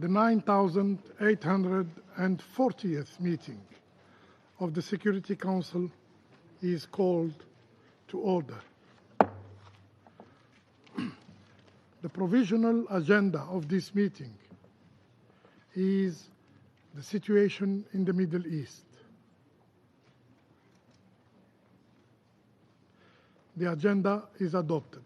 The 9,840th meeting of the Security Council is called to order. The provisional agenda of this meeting is the situation in the Middle East. The agenda is adopted.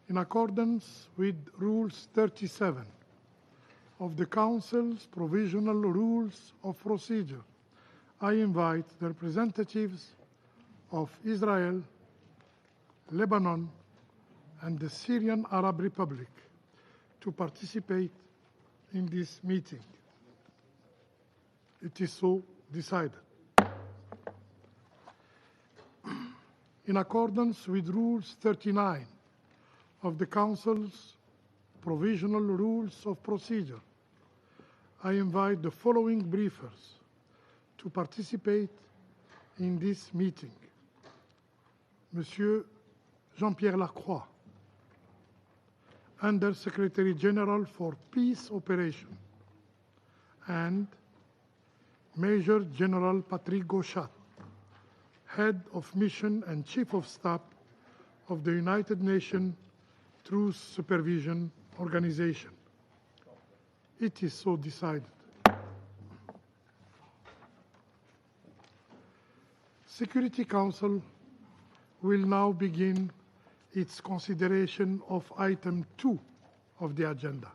In accordance with Rules 37 of the Council's Provisional Rules of Procedure, I invite the representatives of Israel, Lebanon, and the Syrian Arab Republic to participate in this meeting. It is so decided. In accordance with Rules 39 of the Council's Provisional Rules of Procedure, I invite the following briefers to participate in this meeting. Monsieur Jean-Pierre Lacroix, Under Secretary General for Peace Operations, and Major General Patrick Gauchat, Head of Mission and Chief of Staff of the United Nations Truce Supervision Organization. It is so decided. Security Council will now begin its consideration of item 2 of the agenda.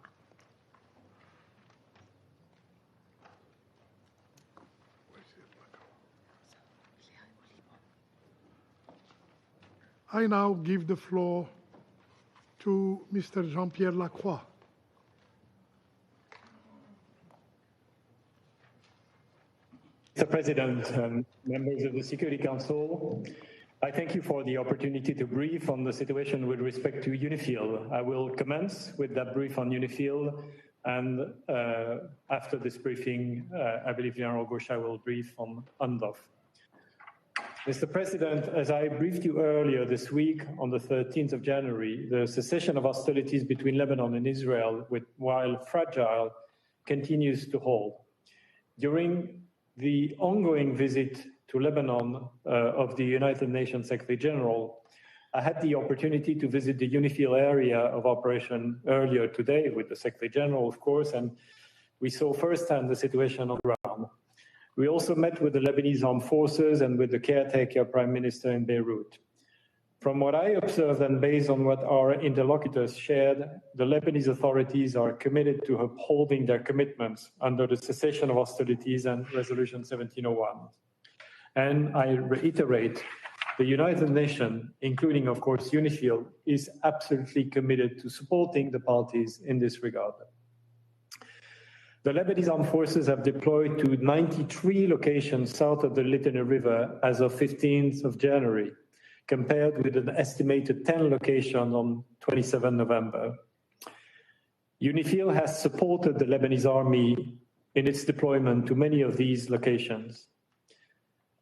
I now give the floor to Mr. Jean-Pierre Lacroix. Mr. President and members of the Security Council, I thank you for the opportunity to brief on the situation with respect to UNIFIL. I will commence with that brief on UNIFIL, and after this briefing, I believe General Gauchat will brief on UNDOF. Mr. President, as I briefed you earlier this week, on the 13th of January, the cessation of hostilities between Lebanon and Israel, while fragile, continues to hold. During the ongoing visit to Lebanon of the United Nations Secretary General, I had the opportunity to visit the UNIFIL area of operation earlier today with the Secretary General, of course, and we saw firsthand the situation on the ground. We also met with the Lebanese Armed Forces and with the caretaker Prime Minister in Beirut. From what I observed and based on what our interlocutors shared, the Lebanese authorities are committed to upholding their commitments under the cessation of hostilities and Resolution 1701. And I reiterate, the United Nations, including, of course, UNIFIL, is absolutely committed to supporting the parties in this regard. The Lebanese Armed Forces have deployed to 93 locations south of the Litani River as of 15th of January, compared with an estimated 10 locations on 27 November. UNIFIL has supported the Lebanese army in its deployment to many of these locations.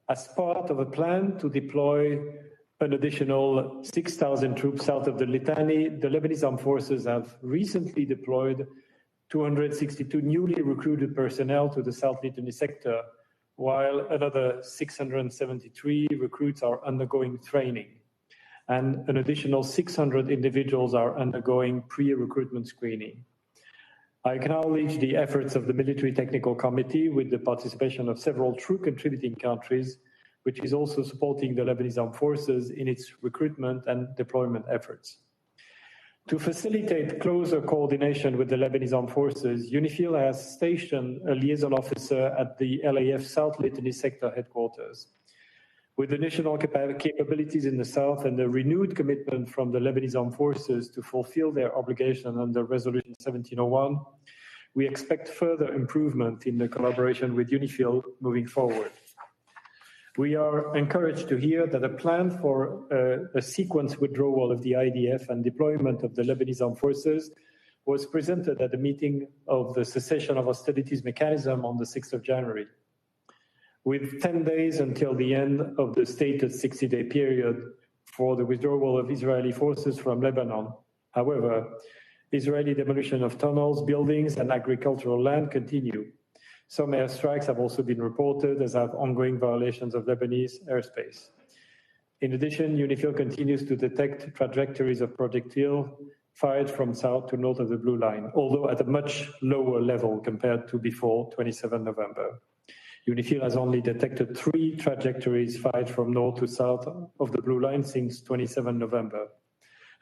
As part of a plan to deploy an additional 6,000 troops south of the Litani, the Lebanese Armed Forces have recently deployed 262 newly recruited personnel to the South Litani sector, while another 673 recruits are undergoing training, and an additional 600 individuals are undergoing pre-recruitment screening. I acknowledge the efforts of the Military Technical Committee with the participation of several true contributing countries, which is also supporting the Lebanese Armed Forces in its recruitment and deployment efforts. To facilitate closer coordination with the Lebanese Armed Forces, UNIFIL has stationed a liaison officer at the LAF South Litani sector headquarters. With additional capabilities in the south and the renewed commitment from the Lebanese Armed Forces to fulfill their obligation under Resolution 1701, we expect further improvement in the collaboration with UNIFIL moving forward. We are encouraged to hear that a plan for a sequence withdrawal of the IDF and deployment of the Lebanese Armed Forces was presented at the meeting of the cessation of hostilities mechanism on the 6th of January. With 10 days until the end of the stated 60-day period for the withdrawal of Israeli forces from Lebanon, However, Israeli demolition of tunnels, buildings, and agricultural land continue. Some airstrikes have also been reported, as have ongoing violations of Lebanese airspace. In addition, UNIFIL continues to detect trajectories of projectile fired from south to north of the blue line, although at a much lower level compared to before 27 November. UNIFIL has only detected 3 trajectories fired from north to south of the blue line since 27 November,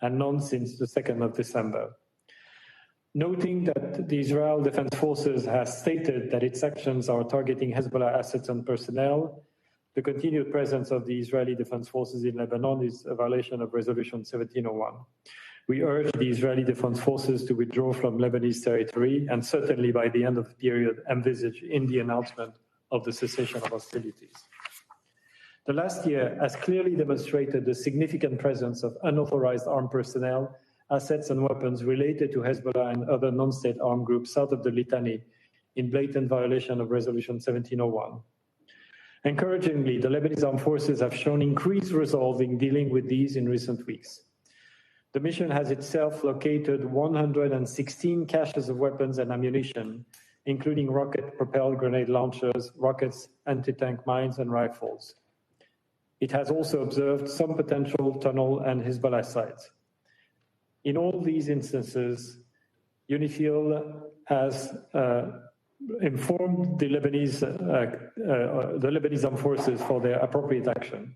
and none since the 2nd of December. Noting that the Israel Defense Forces has stated that its actions are targeting Hezbollah assets and personnel, the continued presence of the Israeli Defense Forces in Lebanon is a violation of Resolution 1701. We urge the Israeli Defense Forces to withdraw from Lebanese territory, and certainly by the end of the period envisaged in the announcement of the cessation of hostilities. The last year has clearly demonstrated the significant presence of unauthorized armed personnel, assets and weapons related to Hezbollah and other non-state armed groups south of the Litani in blatant violation of Resolution 1701. Encouragingly, the Lebanese armed forces have shown increased resolve in dealing with these in recent weeks. The mission has itself located 116 caches of weapons and ammunition, including rocket-propelled grenade launchers, rockets, anti-tank mines, and rifles. It has also observed some potential tunnel and Hezbollah sites. In all these instances, UNIFIL has informed the Lebanese armed forces for their appropriate action.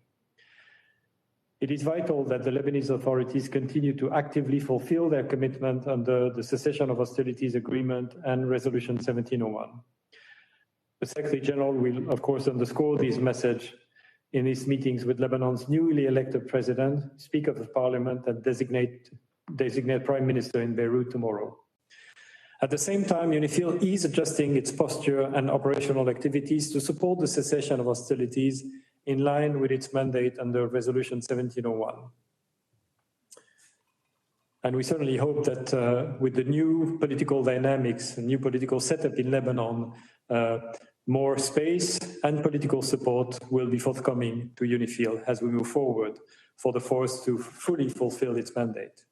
It is vital that the Lebanese authorities continue to actively fulfill their commitment under the Cessation of Hostilities Agreement and Resolution 1701. The Secretary General will, of course, underscore this message in his meetings with Lebanon's newly elected president, Speaker of Parliament, and designate Prime Minister in Beirut tomorrow. At the same time, UNIFIL is adjusting its posture and operational activities to support the cessation of hostilities in line with its mandate under Resolution 1701. And we certainly hope that with the new political dynamics, new political setup in Lebanon, more space and political support will be forthcoming to UNIFIL as we move forward for the force to fully fulfill its mandate.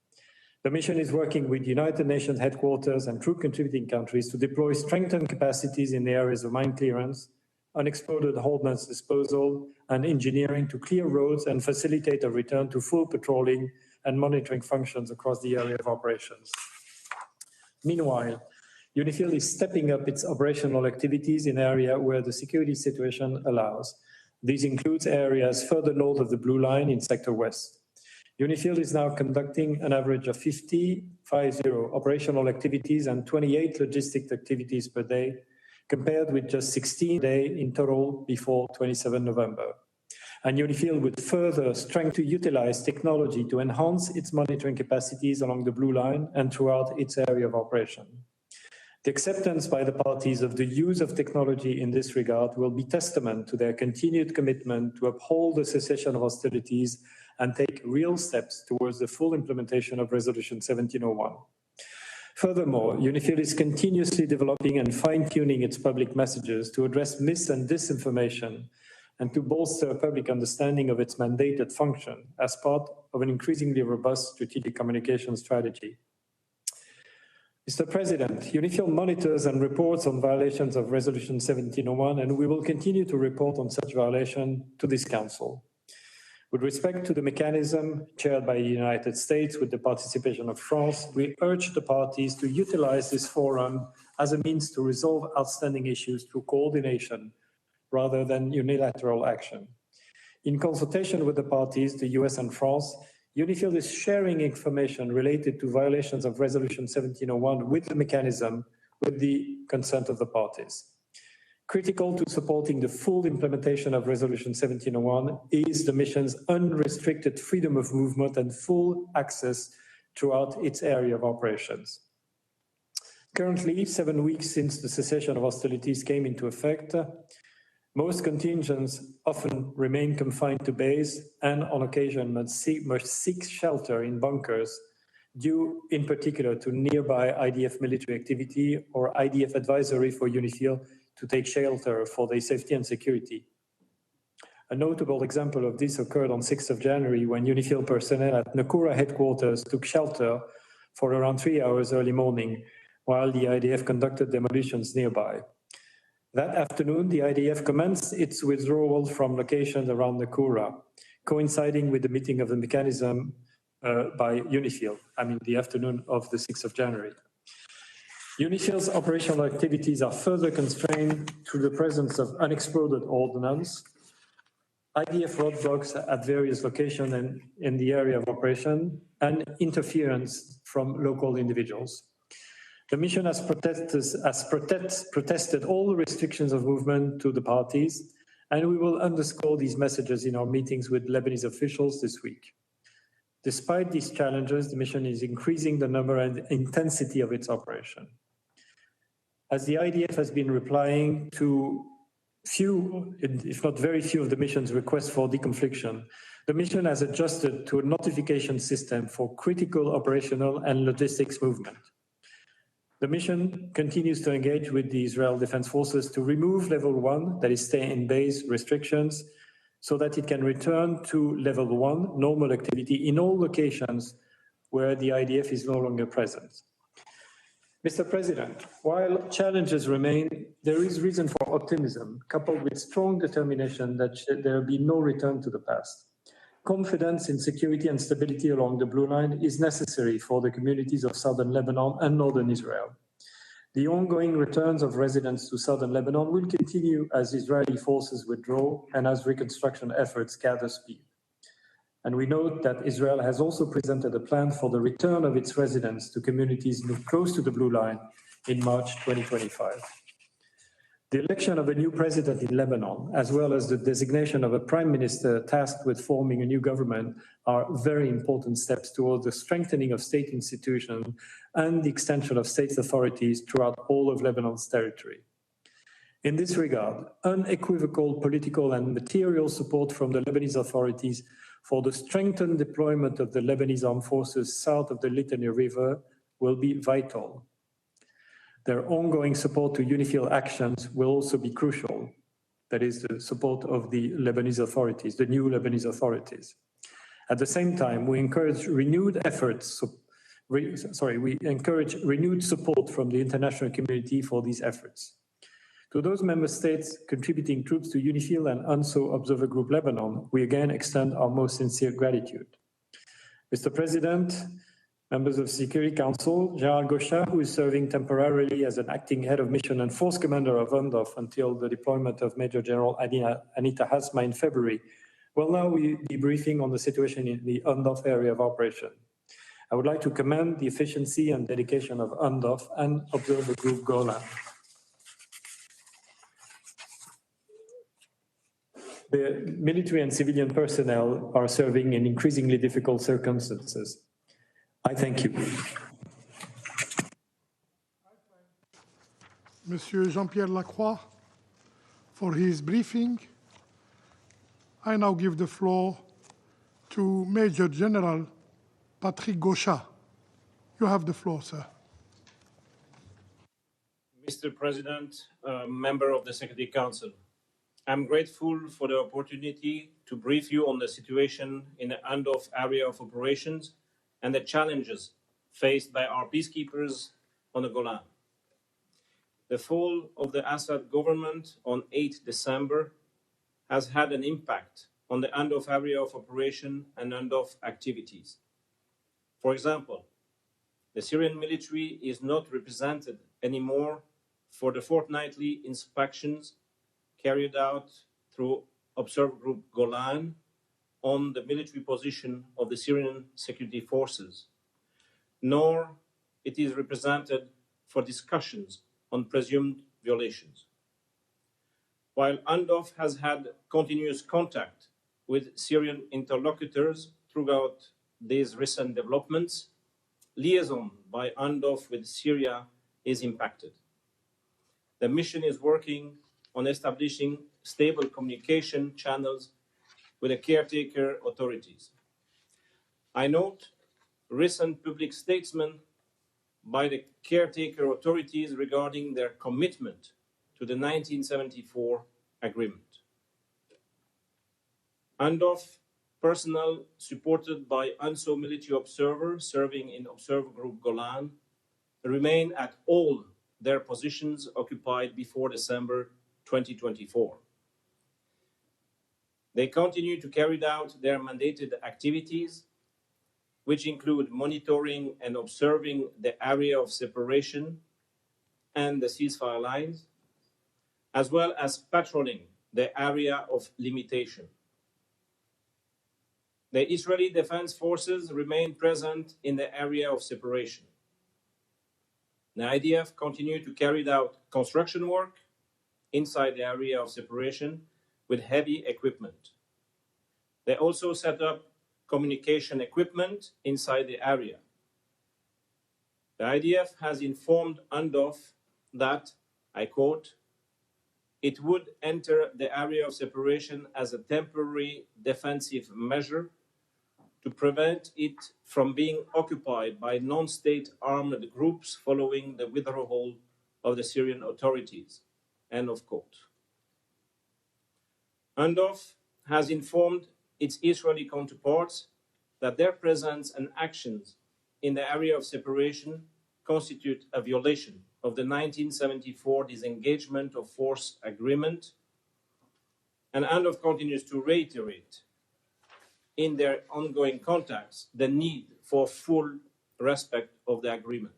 The mission is working with United Nations headquarters and troop contributing countries to deploy strengthened capacities in the areas of mine clearance, unexploded ordnance disposal, and engineering to clear roads and facilitate a return to full patrolling and monitoring functions across the area of operations. Meanwhile, UNIFIL is stepping up its operational activities in areas where the security situation allows. These include areas further north of the Blue Line in Sector West. UNIFIL is now conducting an average of 50 operational activities and 28 logistic activities per day, compared with just 16 a day in total before 27 November. And UNIFIL would further strengthen to utilize technology to enhance its monitoring capacities along the Blue Line and throughout its area of operation. The acceptance by the parties of the use of technology in this regard will be testament to their continued commitment to uphold the cessation of hostilities and take real steps towards the full implementation of Resolution 1701. Furthermore, UNIFIL is continuously developing and fine-tuning its public messages to address mis- and disinformation and to bolster public understanding of its mandated function as part of an increasingly robust strategic communication strategy. Mr. President, UNIFIL monitors and reports on violations of Resolution 1701, and we will continue to report on such violation to this Council. With respect to the mechanism chaired by the United States with the participation of France, we urge the parties to utilize this forum as a means to resolve outstanding issues through coordination rather than unilateral action. In consultation with the parties, the US and France, UNIFIL is sharing information related to violations of Resolution 1701 with the mechanism with the consent of the parties. Critical to supporting the full implementation of Resolution 1701 is the mission's unrestricted freedom of movement and full access throughout its area of operations. Currently, 7 weeks since the cessation of hostilities came into effect, most contingents often remain confined to base and on occasion must seek shelter in bunkers due in particular to nearby IDF military activity or IDF advisory for UNIFIL to take shelter for their safety and security. A notable example of this occurred on 6th of January when UNIFIL personnel at Naqoura headquarters took shelter for around 3 hours early morning, while the IDF conducted demolitions nearby. That afternoon, the IDF commenced its withdrawal from locations around the Koura, coinciding with the meeting of the mechanism by UNIFIL, the afternoon of the 6th of January. UNIFIL's operational activities are further constrained through the presence of unexploded ordnance, IDF roadblocks at various locations and in the area of operation, and interference from local individuals. The mission has protested all restrictions of movement to the parties, and we will underscore these messages in our meetings with Lebanese officials this week. Despite these challenges, the mission is increasing the number and intensity of its operation. As the IDF has been replying to few, if not very few, of the mission's requests for deconfliction, the mission has adjusted to a notification system for critical operational and logistics movement. The mission continues to engage with the Israel Defense Forces to remove level 1, that is stay in base restrictions, so that it can return to level 1, normal activity, in all locations where the IDF is no longer present. Mr. President, while challenges remain, there is reason for optimism, coupled with strong determination that there will be no return to the past. Confidence in security and stability along the Blue Line is necessary for the communities of southern Lebanon and northern Israel. The ongoing returns of residents to southern Lebanon will continue as Israeli forces withdraw and as reconstruction efforts gather speed. And we note that Israel has also presented a plan for the return of its residents to communities close to the Blue Line in March 2025. The election of a new president in Lebanon, as well as the designation of a prime minister tasked with forming a new government, are very important steps towards the strengthening of state institutions and the extension of state authorities throughout all of Lebanon's territory. In this regard, unequivocal political and material support from the Lebanese authorities for the strengthened deployment of the Lebanese armed forces south of the Litani River will be vital. Their ongoing support to UNIFIL actions will also be crucial. That is the support of the Lebanese authorities, the new Lebanese authorities. At the same time, we encourage renewed support from the international community for these efforts. To those member states contributing troops to UNIFIL and UNSO Observer Group Lebanon, we again extend our most sincere gratitude. Mr. President, members of the Security Council, General Gosha, who is serving temporarily as an acting head of mission and force commander of UNDOF until the deployment of Major General Anita Hasma in February, will now be briefing on the situation in the UNDOF area of operation. I would like to commend the efficiency and dedication of UNDOF and Observer Group Golan. The military and civilian personnel are serving in increasingly difficult circumstances. I thank you. Monsieur Jean-Pierre Lacroix for his briefing. I now give the floor to Major General Patrick Gosha. You have the floor, sir. Mr. President, member of the Security Council, I'm grateful for the opportunity to brief you on the situation in the UNDOF area of operations and the challenges faced by our peacekeepers on the Golan. The fall of the Assad government on 8 December has had an impact on the UNDOF area of operation and UNDOF activities. For example, the Syrian military is not represented anymore for the fortnightly inspections carried out through Observer Group Golan on the military position of the Syrian security forces, nor it is represented for discussions on presumed violations. While UNDOF has had continuous contact with Syrian interlocutors throughout these recent developments, liaison by UNDOF with Syria is impacted. The mission is working on establishing stable communication channels with the caretaker authorities. I note recent public statements by the caretaker authorities regarding their commitment to the 1974 agreement. UNDOF personnel supported by UNSO military observers serving in Observer Group Golan remain at all their positions occupied before December 2024. They continue to carry out their mandated activities, which include monitoring and observing the area of separation and the ceasefire lines, as well as patrolling the area of limitation. The Israeli Defense Forces remain present in the area of separation. The IDF continue to carry out construction work inside the area of separation with heavy equipment. They also set up communication equipment inside the area. The IDF has informed UNDOF that, I quote, it would enter the area of separation as a temporary defensive measure to prevent it from being occupied by non-state armed groups following the withdrawal of the Syrian authorities, end of quote. UNDOF has informed its Israeli counterparts that their presence and actions in the area of separation constitute a violation of the 1974 Disengagement of Force Agreement, and UNDOF continues to reiterate in their ongoing contacts the need for full respect of the agreement.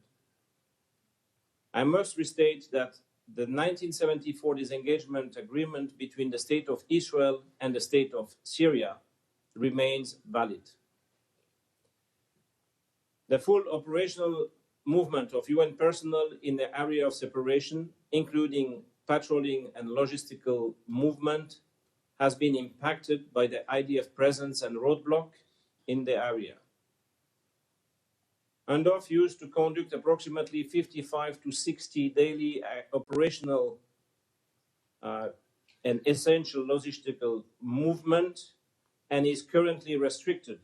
I must restate that the 1974 Disengagement Agreement between the State of Israel and the State of Syria remains valid. The full operational movement of UN personnel in the area of separation, including patrolling and logistical movement, has been impacted by the IDF presence and roadblock in the area. UNDOF used to conduct approximately 55 to 60 daily operational and essential logistical movement, and is currently restricted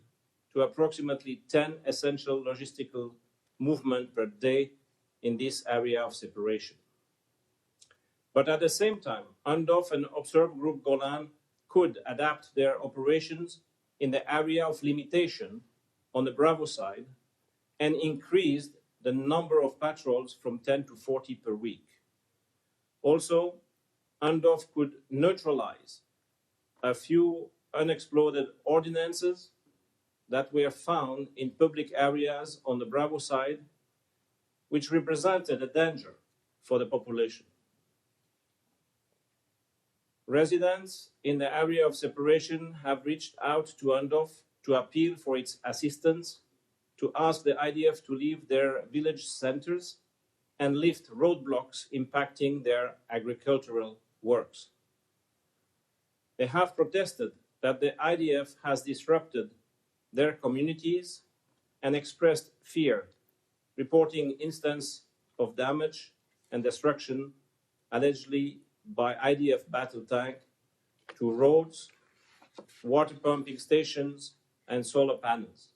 to approximately 10 essential logistical movement per day in this area of separation. But at the same time, UNDOF and Observer Group Golan could adapt their operations in the area of limitation on the Bravo side and increased the number of patrols from 10 to 40 per week. Also, UNDOF could neutralize a few unexploded ordinances that were found in public areas on the Bravo side, which represented a danger for the population. Residents in the area of separation have reached out to UNDOF to appeal for its assistance, to ask the IDF to leave their village centers and lift roadblocks impacting their agricultural works. They have protested that the IDF has disrupted their communities and expressed fear, reporting instances of damage and destruction allegedly by IDF battle tank to roads, water pumping stations, and solar panels.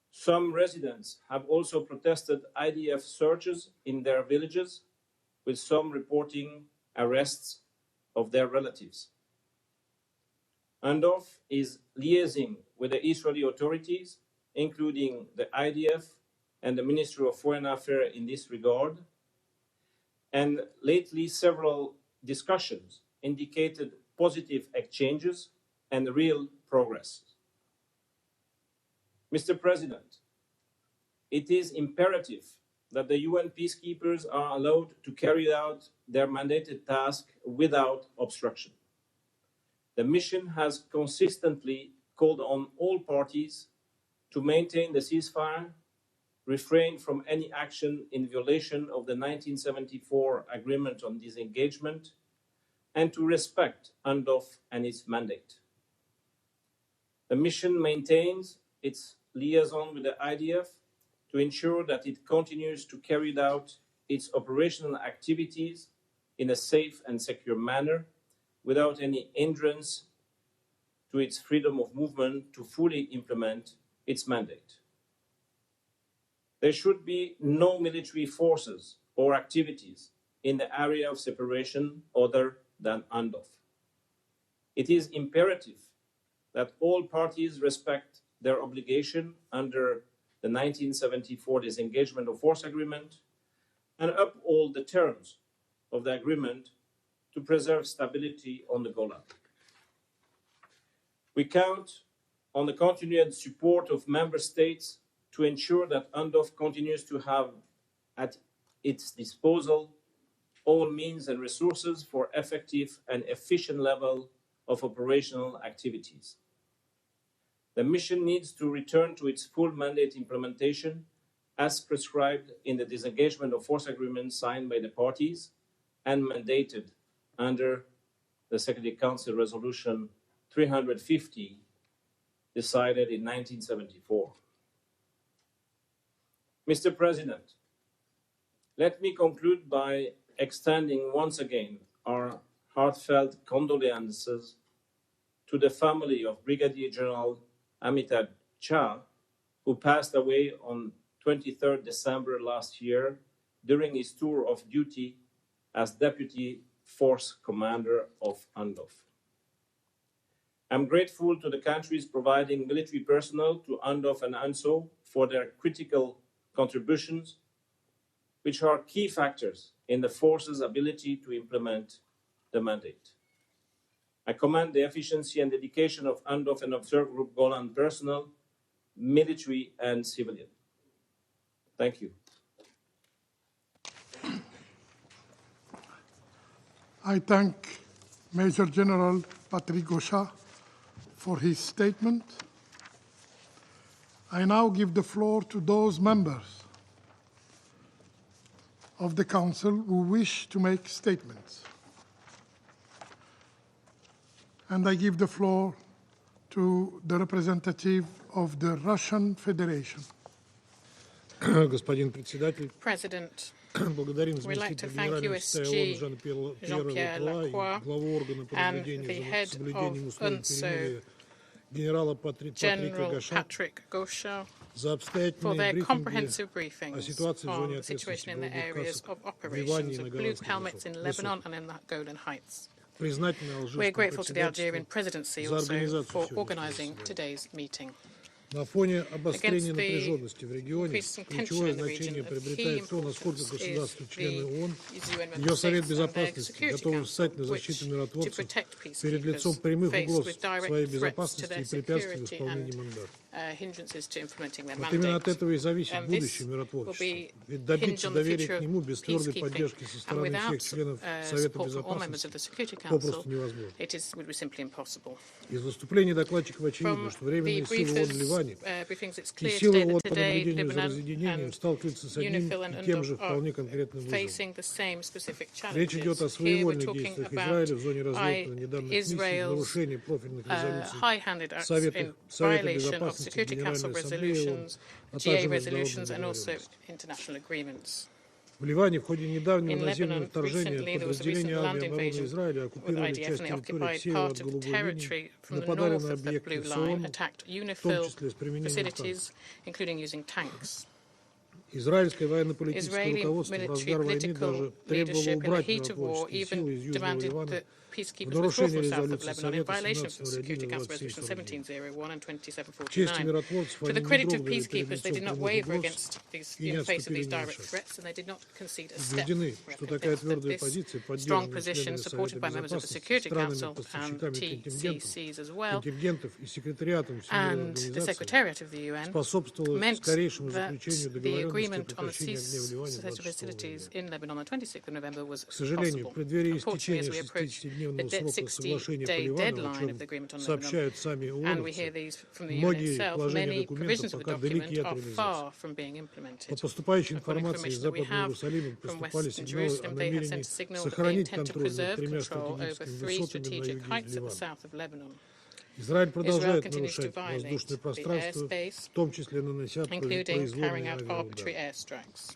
Some residents have also protested IDF searches in their villages, with some reporting arrests of their relatives. UNDOF is liaising with the Israeli authorities, including the IDF and the Ministry of Foreign Affairs in this regard, and lately several discussions indicated positive exchanges and real progress. Mr. President, it is imperative that the UN peacekeepers are allowed to carry out their mandated task without obstruction. The mission has consistently called on all parties to maintain the ceasefire, refrain from any action in violation of the 1974 Agreement on Disengagement, and to respect UNDOF and its mandate. The mission maintains its liaison with the IDF to ensure that it continues to carry out its operational activities in a safe and secure manner without any hindrance to its freedom of movement to fully implement its mandate. There should be no military forces or activities in the area of separation other than UNDOF. It is imperative that all parties respect their obligation under the 1974 Disengagement of Force Agreement and uphold the terms of the agreement to preserve stability on the Golan. We count on the continued support of member states to ensure that UNDOF continues to have at its disposal all means and resources for effective and efficient level of operational activities. The mission needs to return to its full mandate implementation as prescribed in the Disengagement of Force Agreement signed by the parties and mandated under the Security Council Resolution 350 decided in 1974. Mr. President, let me conclude by extending once again our heartfelt condolences to the family of Brigadier General Amitabh Jha, who passed away on 23rd December last year during his tour of duty as Deputy Force Commander of UNDOF. I'm grateful to the countries providing military personnel to UNDOF and UNSO for their critical contributions, which are key factors in the force's ability to implement the mandate. I commend the efficiency and dedication of UNDOF and Observe Group Golan personnel, military and civilian. Thank you. I thank Major General Patrick Gauchat for his statement. I now give the floor to those members of the Council who wish to make statements. And I give the floor to the representative of the Russian Federation. Господин председатель, President, благодарим we'd like to заместителя thank генерального секретаря ООН USG Жан-Пьера Лакруа и главу органа по and наблюдению the за head соблюдением of условий UNSO, перемирия генерала Патрика General Гauchat Patrick Gauchat, за for обстоятельные their брифинги comprehensive о briefings ситуации в зоне on the situation ответственности in the голубых areas касок of в Ливане и operations на of blue Голландском helmets in Lebanon and in the Golan Heights. Признательны We're алжирскому grateful to the Algerian председательству presidency за also организацию for сегодняшнего organising заседания. today's meeting. На фоне обострения Against the напряженности в регионе increasing tension ключевое in the region, значение of key приобретает то, насколько importance is государства-члены ООН, UN ее Совет member states and their Безопасности Security готовы встать Council, на which, защиту to миротворцев protect перед лицом peacekeepers прямых faced угроз with своей direct threats to безопасности their и препятствий в security исполнении and мандата. hindrances to implementing their Вот именно от mandate. этого и зависит And будущее this will миротворчества. be Ведь hinged добиться on the доверия future к нему без твердой peacekeeping, поддержки со and стороны всех without членов Совета support from all members of the Безопасности Security попросту Council, невозможно. it would be simply impossible. Из выступления докладчиков очевидно, From что the временные силы ООН в Ливане briefings, it's и clear силы today ООН that по today наблюдению за Lebanon разъединением and сталкиваются с одним UNIFIL and и тем же UNDOF are вполне конкретным вызовом. facing the same specific Речь идет о challenges. Here we're своевольных talking действиях about Израиля в зоне развертывания недавних миссий, Israel's нарушении профильных резолюций high-handed acts Совета in Безопасности, violation of Security Council Генеральной Ассамблеи ООН, resolutions, а GA также resolutions, and международных also договоренностей. international agreements. В Ливане в ходе недавнего In наземного Lebanon, вторжения recently, there was a recent подразделения land армии обороны invasion Израиля with оккупировали IDF, часть and they территории к occupied северу part от of the Голубой territory линии, from the нападали north на of the Blue объекты Line, СООН, attacked в том UNIFIL числе с применением танков. facilities, including using tanks. Израильское военно-политическое Israeli руководство в military разгар войны даже political требовало leadership in the убрать heat of war миротворческие силы из even Южного demanded Ливана that в peacekeepers withdraw нарушение from south of резолюции Lebanon in Совета violation of the 17.01 Security Council 27.49. Resolution 1701 and К чести 2749. миротворцев To они the не credit of дрогнули перед peacekeepers, they лицом did not прямых waver угроз against these, и не in face of отступили these ни на direct шаг. threats, and they did not concede a step. Убеждены, We are что такая convinced that твердая this позиция, strong поддержанная position, членами supported Совета by members of the Безопасности, Security Council and странами-поставщиками TCCs as well, контингентов и секретариатом Всемирной and the организации Secretariat of the UN, способствовало meant скорейшему that заключению the договоренности о agreement on the прекращении огня в Ливане ceasefire 26 facilities ноября. in Lebanon on the 26th of November was К сожалению, possible. в преддверии Unfortunately, истечения as we approach the 60-дневного срока соглашения по 60-day Ливану, о deadline of the чем agreement on Lebanon, сообщают сами and we hear ООНовцы, these from the UN многие itself, положения many документа provisions of the пока далеки document от are реализации. far from being По implemented. поступающей According to информации из information that we Западного have Иерусалима from поступали Western сигналы о Jerusalem, they have намерении sent a signal that they сохранить intend to контроль над preserve тремя control over стратегическими 3 высотами на strategic юге heights at the Ливана. south of Lebanon. Израиль Israel продолжает continues to нарушать violate воздушное the пространство, airspace, в том числе нанося including carrying произвольные out arbitrary авиаудары. airstrikes.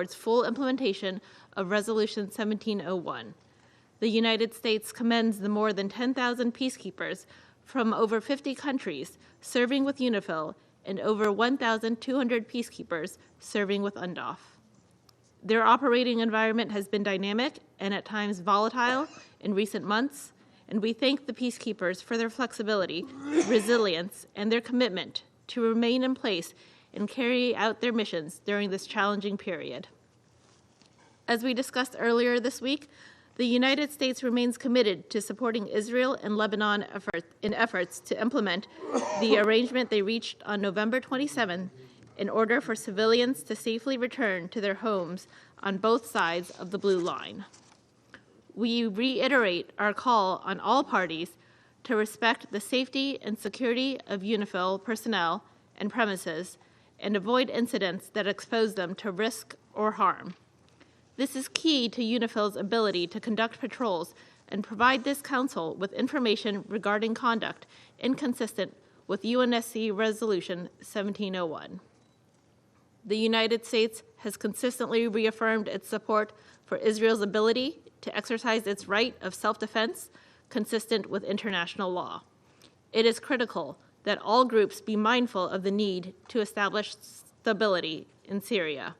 towards full implementation of Resolution 1701. The United States commends the more than 10,000 peacekeepers from over 50 countries serving with UNIFIL and over 1,200 peacekeepers serving with UNDOF. Their operating environment has been dynamic and at times volatile in recent months, and we thank the peacekeepers for their flexibility, resilience, and their commitment to remain in place and carry out their missions during this challenging period. As we discussed earlier this week, the United States remains committed to supporting Israel and Lebanon in efforts to implement the arrangement they reached on November 27 in order for civilians to safely return to their homes on both sides of the Blue Line. We reiterate our call on all parties to respect the safety and security of UNIFIL personnel and premises and avoid incidents that expose them to risk or harm. This is key to UNIFIL's ability to conduct patrols and provide this council with information regarding conduct inconsistent with UNSC Resolution 1701. The United States has consistently reaffirmed its support for Israel's ability to exercise its right of self-defense consistent with international law. It is critical that all groups be mindful of the need to establish stability in Syria.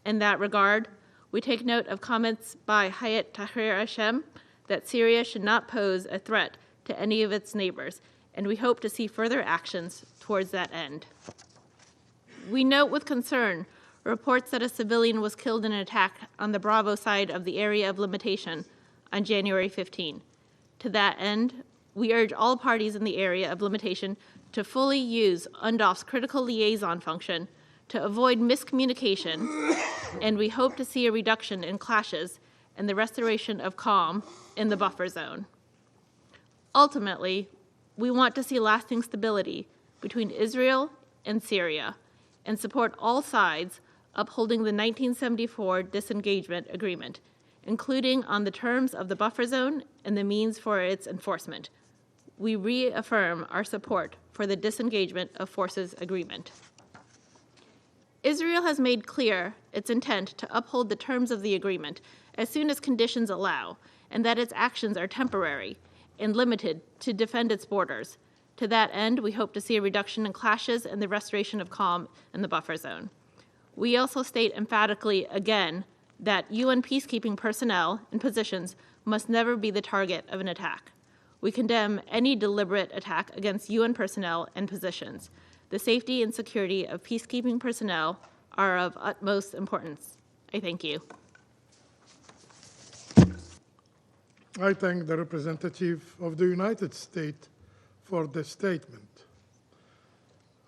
In that regard, we take note of comments by Hayat Tahrir Hashem that Syria should not pose a threat to any of its neighbors, and we hope to see further actions towards that end. We note with concern reports that a civilian was killed in an attack on the Bravo side of the area of limitation on January 15. To that end, we urge all parties in the area of limitation to fully use UNDOF's critical liaison function to avoid miscommunication, and we hope to see a reduction in clashes and the restoration of calm in the buffer zone. Ultimately, we want to see lasting stability between Israel and Syria and support all sides upholding the 1974 disengagement agreement, including on the terms of the buffer zone and the means for its enforcement. We reaffirm our support for the disengagement of forces agreement. Israel has made clear its intent to uphold the terms of the agreement as soon as conditions allow, and that its actions are temporary and limited to defend its borders. To that end, we hope to see a reduction in clashes and the restoration of calm in the buffer zone. We also state emphatically again that UN peacekeeping personnel and positions must never be the target of an attack. We condemn any deliberate attack against UN personnel and positions. The safety and security of peacekeeping personnel are of utmost importance. I thank you. I thank the representative of the United States for the statement.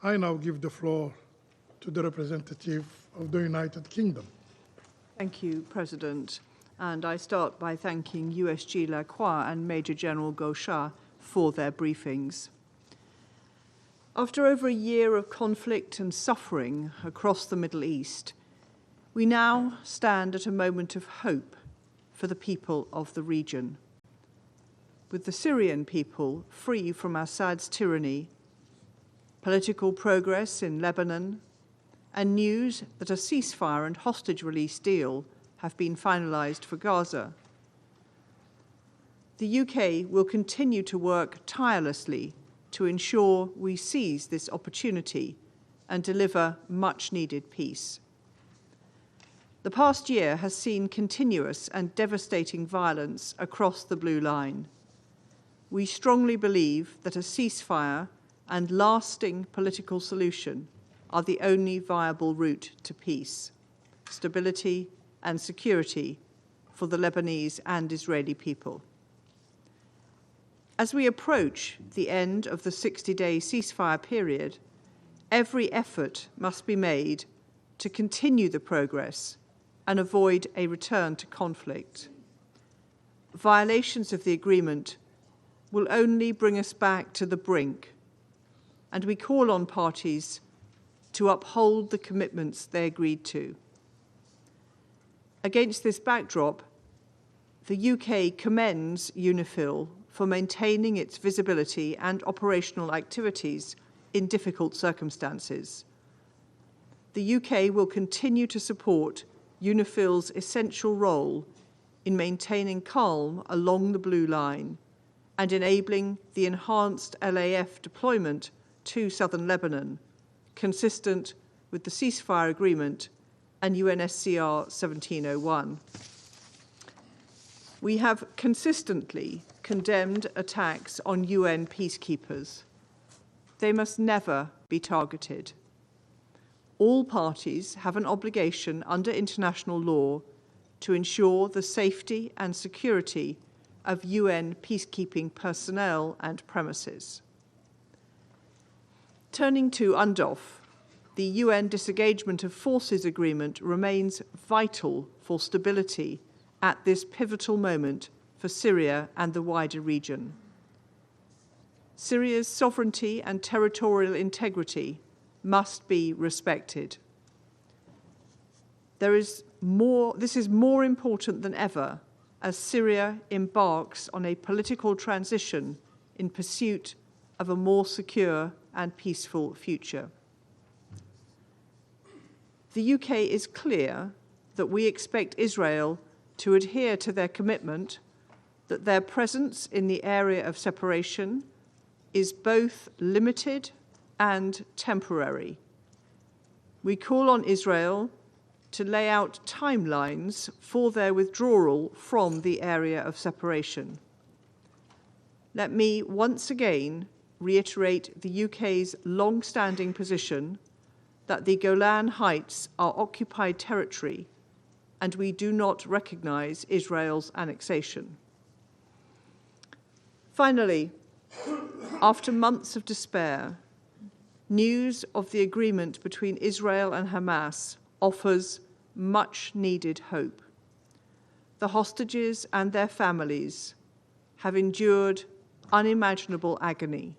I now give the floor to the representative of the United Kingdom. Thank you, President. And I start by thanking USG Lacroix and Major General Gauchat for their briefings. After over a year of conflict and suffering across the Middle East, we now stand at a moment of hope for the people of the region. With the Syrian people free from Assad's tyranny, political progress in Lebanon, and news that a ceasefire and hostage release deal have been finalized for Gaza, the UK will continue to work tirelessly to ensure we seize this opportunity and deliver much-needed peace. The past year has seen continuous and devastating violence across the Blue Line. We strongly believe that a ceasefire and lasting political solution are the only viable route to peace, stability, and security for the Lebanese and Israeli people. As we approach the end of the 60-day ceasefire period, every effort must be made to continue the progress and avoid a return to conflict. Violations of the agreement will only bring us back to the brink, and we call on parties to uphold the commitments they agreed to. Against this backdrop, the UK commends UNIFIL for maintaining its visibility and operational activities in difficult circumstances. The UK will continue to support UNIFIL's essential role in maintaining calm along the Blue Line and enabling the enhanced LAF deployment to southern Lebanon, consistent with the ceasefire agreement and UNSCR 1701. We have consistently condemned attacks on UN peacekeepers. They must never be targeted. All parties have an obligation under international law to ensure the safety and security of UN peacekeeping personnel and premises. Turning to UNDOF, the UN Disengagement of Forces Agreement remains vital for stability at this pivotal moment for Syria and the wider region. Syria's sovereignty and territorial integrity must be respected. This is more important than ever as Syria embarks on a political transition in pursuit of a more secure and peaceful future. The UK is clear that we expect Israel to adhere to their commitment that their presence in the area of separation is both limited and temporary. We call on Israel to lay out timelines for their withdrawal from the area of separation. Let me once again reiterate the UK's long-standing position that the Golan Heights are occupied territory and we do not recognise Israel's annexation. Finally, after months of despair, news of the agreement between Israel and Hamas offers much-needed hope. The hostages and their families have endured unimaginable agony,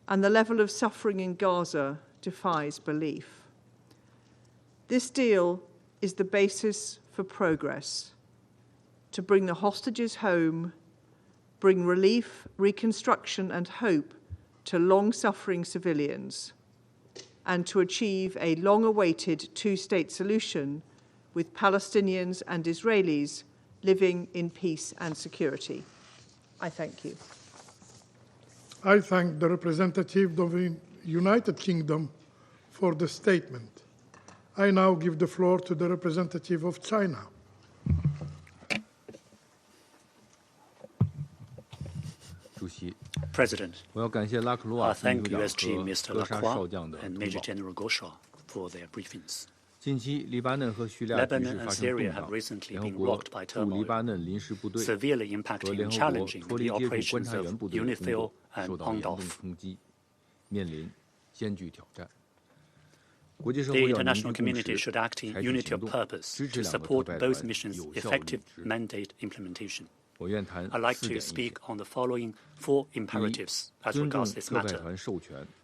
and the level of suffering in Gaza defies belief. This deal is the basis for progress to bring the hostages home, bring relief, reconstruction, and hope to long-suffering civilians, and to achieve a long-awaited two-state solution with Palestinians and Israelis living in peace and security. I thank you. I thank the representative of the United Kingdom for the statement. I now give the floor to the representative of China. President, I thank USG Mr. Lacroix and Major General Gosha for their briefings. Lebanon and Syria have recently been rocked by turmoil, severely impacting and challenging the operations of UNIFIL and UNDOF. The international community should act in unity of purpose to support both missions' effective mandate implementation. I'd like to speak on the following 4 imperatives as regards this matter.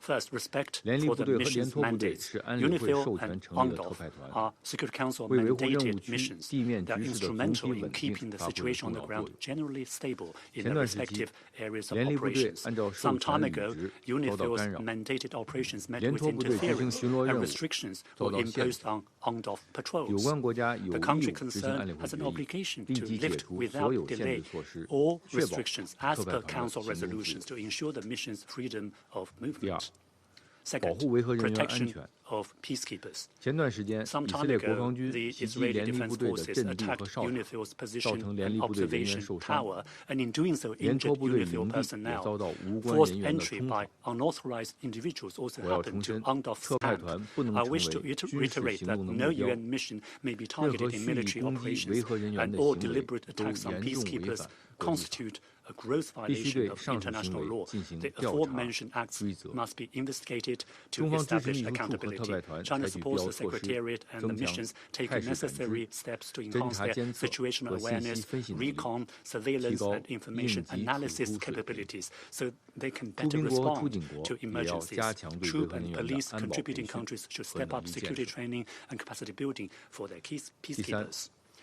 First, respect for the mission's mandates. UNIFIL and UNDOF are Security Council mandated missions that are instrumental in keeping the situation on the ground generally stable in their respective areas of operations. Some time ago, UNIFIL's mandated operations met with interference and restrictions were imposed on UNDOF patrols. The country concerned has an obligation to lift without delay all restrictions as per Council resolutions to ensure the mission's freedom of movement. Second, protection of peacekeepers. Some time ago, the Israeli Defense Forces attacked UNIFIL's position and observation tower, and in doing so injured UNIFIL personnel. Forced entry by unauthorized individuals also happened to UNDOF's camp. I wish to reiterate that no UN mission may be targeted in military operations, and all deliberate attacks on peacekeepers constitute a gross violation of international law. The aforementioned acts must be investigated to establish accountability. China supports the Secretariat and the missions taking necessary steps to enhance their situational awareness, recon, surveillance, and information analysis capabilities so they can better respond to emergencies. Troop and police contributing countries should step up security training and capacity building for their peacekeepers.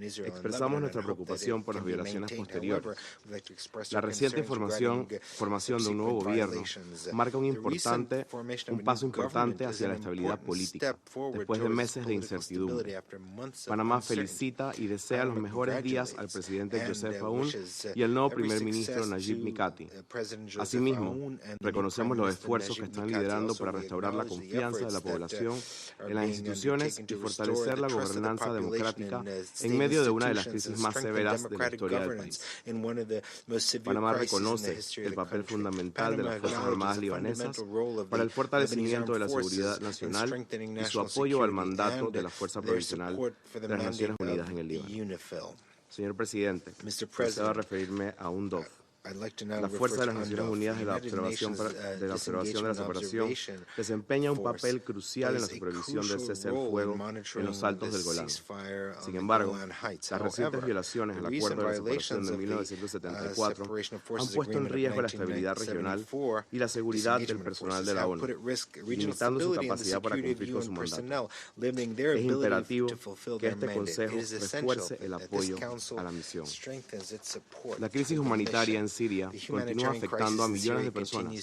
Expresamos nuestra preocupación por las violaciones posteriores. La reciente formación de un nuevo gobierno marca un paso importante hacia la estabilidad política, después de meses de incertidumbre. Panamá felicita y desea los mejores días al presidente Joseph Aoun y al nuevo primer ministro Najib Mikati. Asimismo, reconocemos los esfuerzos que están liderando para restaurar la confianza de la población en las instituciones y fortalecer la gobernanza democrática en medio de una de las crisis más severas de la historia del país. Panamá reconoce el papel fundamental de las Fuerzas Armadas libanesas para el fortalecimiento de la seguridad nacional y su apoyo al mandato de la Fuerza Provisional de las Naciones Unidas en el Líbano. Señor presidente, procedo a referirme a UNDOF. La Fuerza de las Naciones Unidas de la Observación de la Separación desempeña un papel crucial en la supervisión del cese al fuego en los altos del Golán. Sin embargo, las recientes violaciones al Acuerdo de la Separación de 1974 han puesto en riesgo la estabilidad regional y la seguridad del personal de la ONU, limitando su capacidad para cumplir con su mandato. Es imperativo que este Consejo refuerce el apoyo a la misión. La crisis humanitaria en Siria continúa afectando a millones de personas,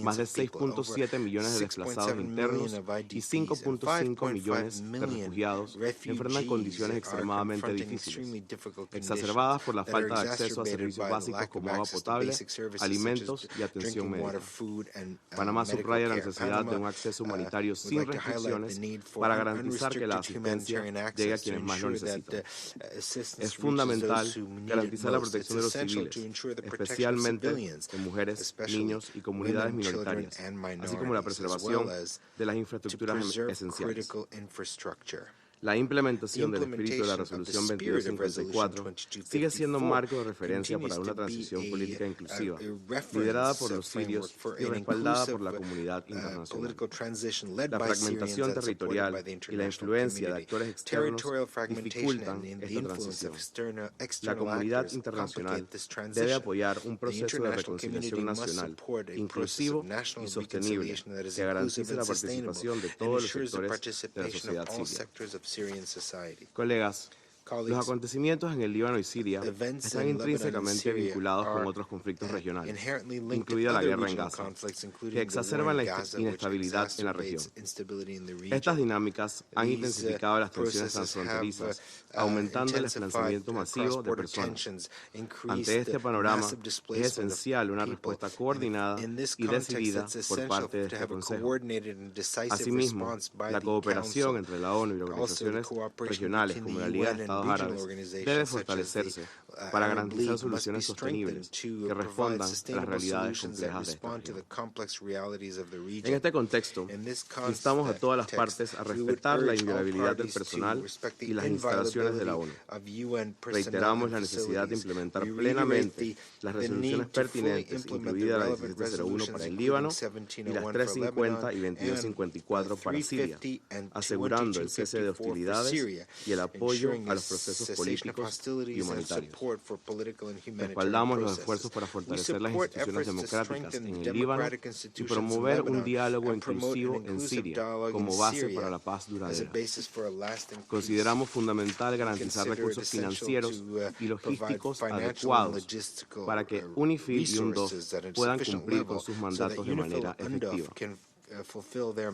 más de 6.7 millones de desplazados internos y 5.5 millones de refugiados enfrentan condiciones extremadamente difíciles, exacerbadas por la falta de acceso a servicios básicos como agua potable, alimentos y atención médica. Panamá subraya la necesidad de un acceso humanitario sin restricciones para garantizar que la asistencia llegue a quienes más lo necesitan. Es fundamental garantizar la protección de los civiles, especialmente de mujeres, niños y comunidades minoritarias, así como la preservación de las infraestructuras esenciales. La implementación del espíritu de la Resolución 2254 sigue siendo un marco de referencia para una transición política inclusiva, liderada por los sirios y respaldada por la comunidad internacional. La fragmentación territorial y la influencia de actores externos dificultan esta transición. La comunidad internacional debe apoyar un proceso de reconciliación nacional, inclusivo y sostenible, que garantice la participación de todos los sectores de la sociedad siria. Colegas, los acontecimientos en el Líbano y Siria están intrínsecamente vinculados con otros conflictos regionales, incluida la guerra en Gaza, que exacerban la inestabilidad en la región. Estas dinámicas han intensificado las tensiones transfronterizas, aumentando el desplazamiento masivo de personas. Ante este panorama, es esencial una respuesta coordinada y decidida por parte de este Consejo. Asimismo, la cooperación entre la ONU y organizaciones regionales como la Liga de Estados Árabes debe fortalecerse para garantizar soluciones sostenibles que respondan a las realidades complejas de esta región. En este contexto, instamos a todas las partes a respetar la inviolabilidad del personal y las instalaciones de la ONU. Reiteramos la necesidad de implementar plenamente las resoluciones pertinentes, incluida la 1701 para el Líbano y las 350 y 2254 para Siria, asegurando el cese de hostilidades y el apoyo a los procesos políticos y humanitarios. Respaldamos los esfuerzos para fortalecer las instituciones democráticas en el Líbano y promover un diálogo inclusivo en Siria como base para la paz duradera. Consideramos fundamental garantizar recursos financieros y logísticos adecuados para que UNIFIL y UNDOF puedan cumplir con sus mandatos de manera efectiva.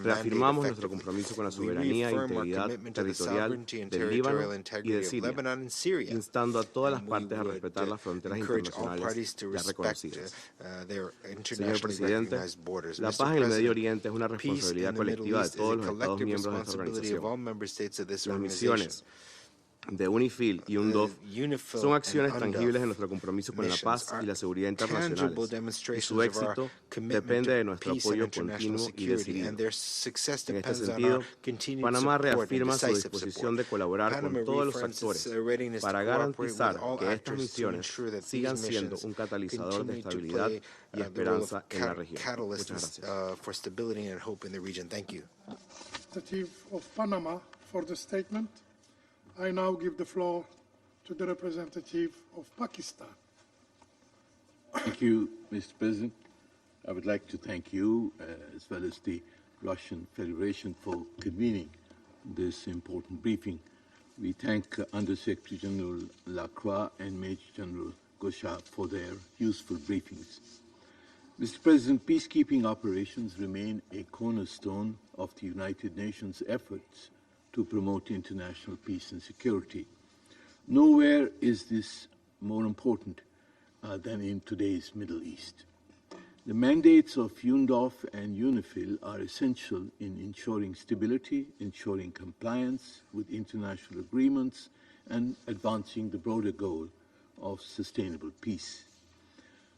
Reafirmamos nuestro compromiso con la soberanía e integridad territorial del Líbano y de Siria, instando a todas las partes a respetar las fronteras internacionales ya reconocidas. Señor Presidente, la paz en el Medio Oriente es una responsabilidad colectiva de todos los Estados miembros de esta organización. Las misiones de UNIFIL y UNDOF son acciones tangibles en nuestro compromiso con la paz y la seguridad internacionales, y su éxito depende de nuestro apoyo continuo y decidido. En este sentido, Panamá reafirma su disposición de colaborar con todos los actores para garantizar que estas misiones sigan siendo un catalizador de estabilidad y esperanza en la región. Muchas gracias. Representative of Panama for the statement. I now give the floor to the representative of Pakistan. Thank you, Mr. President. I would like to thank you, as well as the Russian Federation, for convening this important briefing. We thank Under-Secretary General Lacroix and Major General Gosha for their useful briefings. Mr. President, peacekeeping operations remain a cornerstone of the United Nations efforts to promote international peace and security. Nowhere is this more important than in today's Middle East. The mandates of UNDOF and UNIFIL are essential in ensuring stability, ensuring compliance with international agreements, and advancing the broader goal of sustainable peace.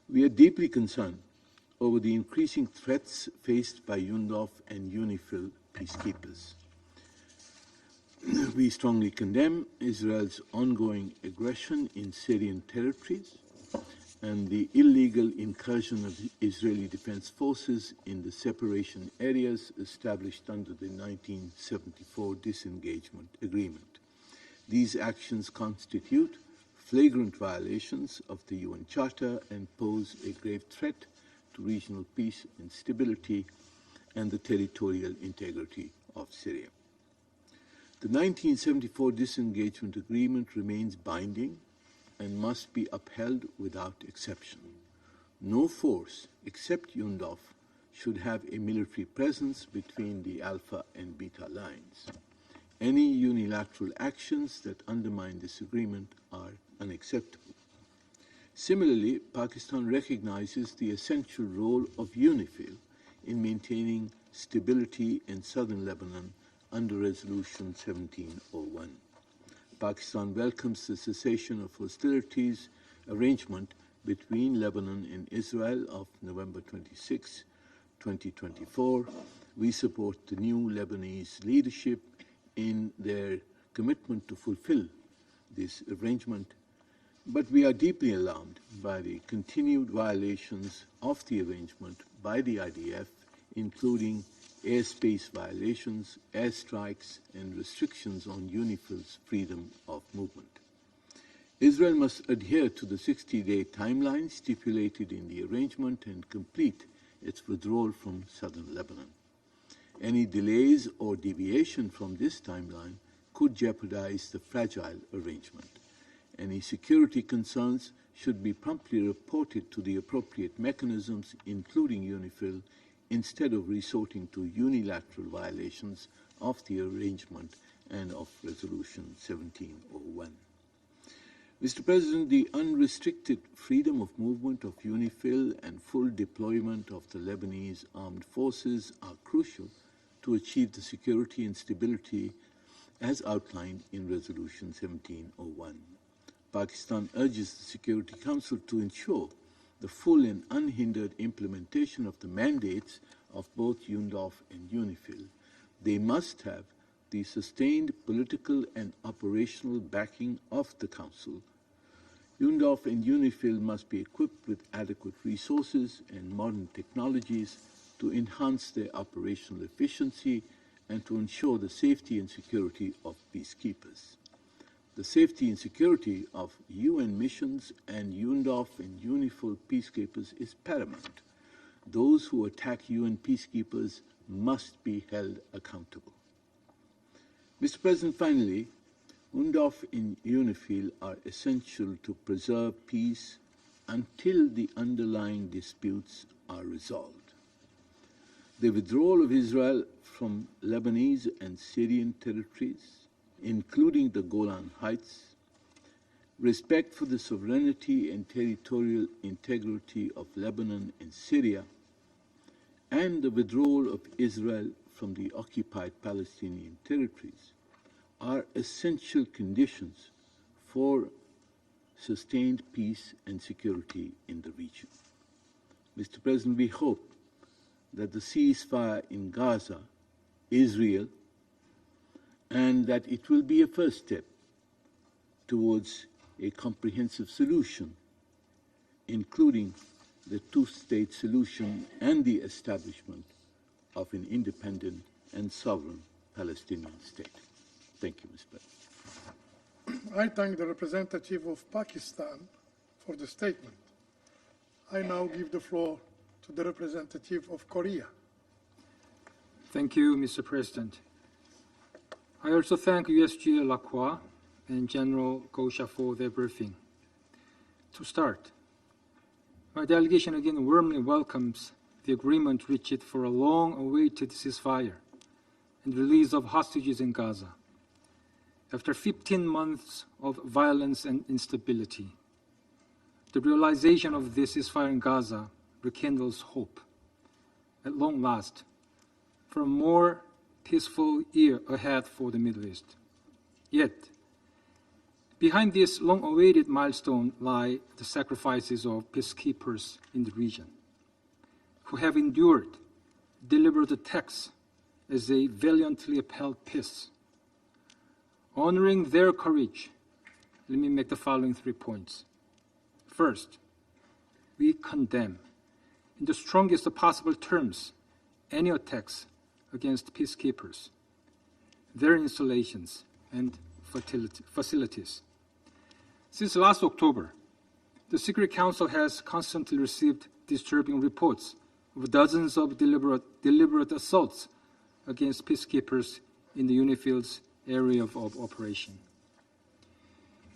We are deeply concerned over the increasing threats faced by UNDOF and UNIFIL peacekeepers. We strongly condemn Israel's ongoing aggression in Syrian territories and the illegal incursion of Israeli defense forces in the separation areas established under the 1974 disengagement agreement. These actions constitute flagrant violations of the UN Charter and pose a grave threat to regional peace and stability and the territorial integrity of Syria. The 1974 disengagement agreement remains binding and must be upheld without exception. No force except UNDOF should have a military presence between the Alpha and Beta lines. Any unilateral actions that undermine this agreement are unacceptable. Similarly, Pakistan recognizes the essential role of UNIFIL in maintaining stability in southern Lebanon under Resolution 1701. Pakistan welcomes the cessation of hostilities arrangement between Lebanon and Israel of November 26, 2024. We support the new Lebanese leadership in their commitment to fulfill this arrangement, but we are deeply alarmed by the continued violations of the arrangement by the IDF, including airspace violations, airstrikes, and restrictions on UNIFIL's freedom of movement. Israel must adhere to the 60-day timeline stipulated in the arrangement and complete its withdrawal from southern Lebanon. Any delays or deviation from this timeline could jeopardize the fragile arrangement. Any security concerns should be promptly reported to the appropriate mechanisms, including UNIFIL, instead of resorting to unilateral violations of the arrangement and of Resolution 1701. Mr. President, the unrestricted freedom of movement of UNIFIL and full deployment of the Lebanese armed forces are crucial to achieve the security and stability as outlined in Resolution 1701. Pakistan urges the Security Council to ensure the full and unhindered implementation of the mandates of both UNDOF and UNIFIL. They must have the sustained political and operational backing of the Council. UNDOF and UNIFIL must be equipped with adequate resources and modern technologies to enhance their operational efficiency and to ensure the safety and security of peacekeepers. The safety and security of UN missions and UNDOF and UNIFIL peacekeepers is paramount. Those who attack UN peacekeepers must be held accountable. Mr. President, finally, UNDOF and UNIFIL are essential to preserve peace until the underlying disputes are resolved. The withdrawal of Israel from Lebanese and Syrian territories, including the Golan Heights, respect for the sovereignty and territorial integrity of Lebanon and Syria, and the withdrawal of Israel from the occupied Palestinian territories are essential conditions for sustained peace and security in the region. Mr. President, we hope that the ceasefire in Gaza is real and that it will be a first step towards a comprehensive solution, including the two-state solution and the establishment of an independent and sovereign Palestinian state. Thank you, Mr. President. I thank the representative of Pakistan for the statement. I now give the floor to the representative of Korea. Thank you, Mr. President. I also thank USG Lacroix and General Gosha for their briefing. To start, my delegation again warmly welcomes the agreement reached for a long-awaited ceasefire and release of hostages in Gaza. After 15 months of violence and instability, the realization of this ceasefire in Gaza rekindles hope, at long last, for a more peaceful year ahead for the Middle East. Yet, behind this long-awaited milestone lie the sacrifices of peacekeepers in the region, who have endured deliberate attacks as they valiantly upheld peace. Honoring their courage, let me make the following 3 points. First, we condemn in the strongest possible terms any attacks against peacekeepers, their installations, and facilities. Since last October, the Security Council has constantly received disturbing reports of dozens of deliberate assaults against peacekeepers in the UNIFIL's area of operation.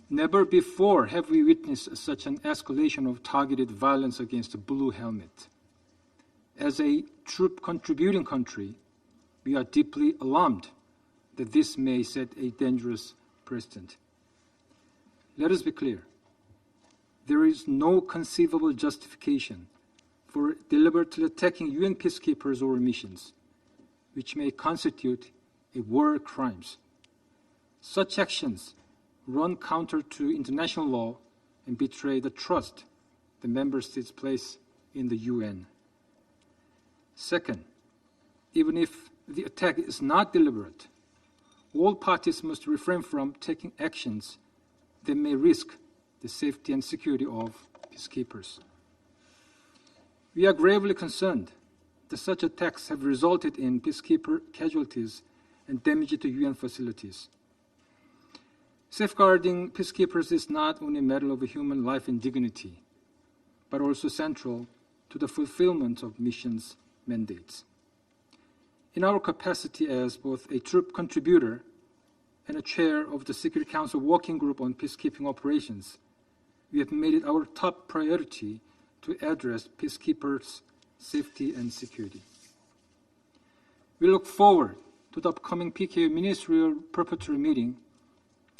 Never before have we witnessed such an escalation of targeted violence against the Blue Helmet. As a troop contributing country, we are deeply alarmed that this may set a dangerous precedent. Let us be clear. There is no conceivable justification for deliberately attacking UN peacekeepers or missions, which may constitute a war crimes. Such actions run counter to international law and betray the trust the member states place in the UN. Second, even if the attack is not deliberate, all parties must refrain from taking actions that may risk the safety and security of peacekeepers. We are gravely concerned that such attacks have resulted in peacekeeper casualties and damage to UN facilities. Safeguarding peacekeepers is not only a matter of human life and dignity, but also central to the fulfillment of missions' mandates. In our capacity as both a troop contributor and a chair of the Security Council Working Group on Peacekeeping Operations, we have made it our top priority to address peacekeepers' safety and security. We look forward to the upcoming PKO Ministerial Preparatory Meeting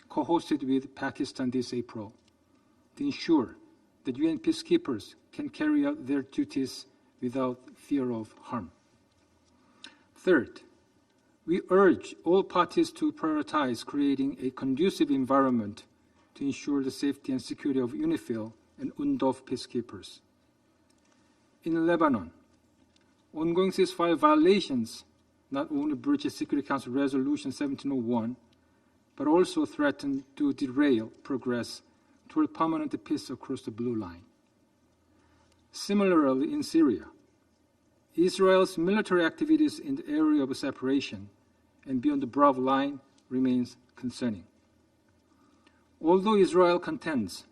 co-hosted with Pakistan this April to ensure that UN peacekeepers can carry out their duties without fear of harm. Third, we urge all parties to prioritize creating a conducive environment to ensure the safety and security of UNIFIL and UNDOF peacekeepers. In Lebanon, ongoing ceasefire violations not only breach Security Council Resolution 1701, but also threaten to derail progress toward permanent peace across the Blue Line. Similarly, in Syria, Israel's military activities in the area of separation and beyond the Bravo Line remains concerning. Although Israel contends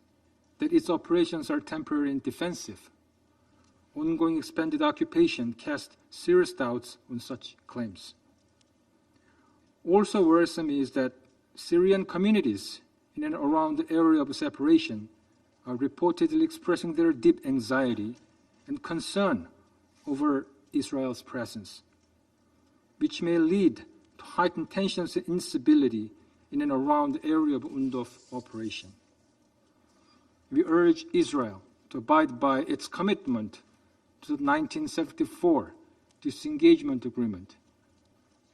that its operations are temporary and defensive, ongoing expanded occupation casts serious doubts on such claims. Also worrisome is that Syrian communities in and around the area of separation are reportedly expressing their deep anxiety and concern over Israel's presence, which may lead to heightened tensions and instability in and around the area of UNDOF operation. We urge Israel to abide by its commitment to the 1974 disengagement agreement.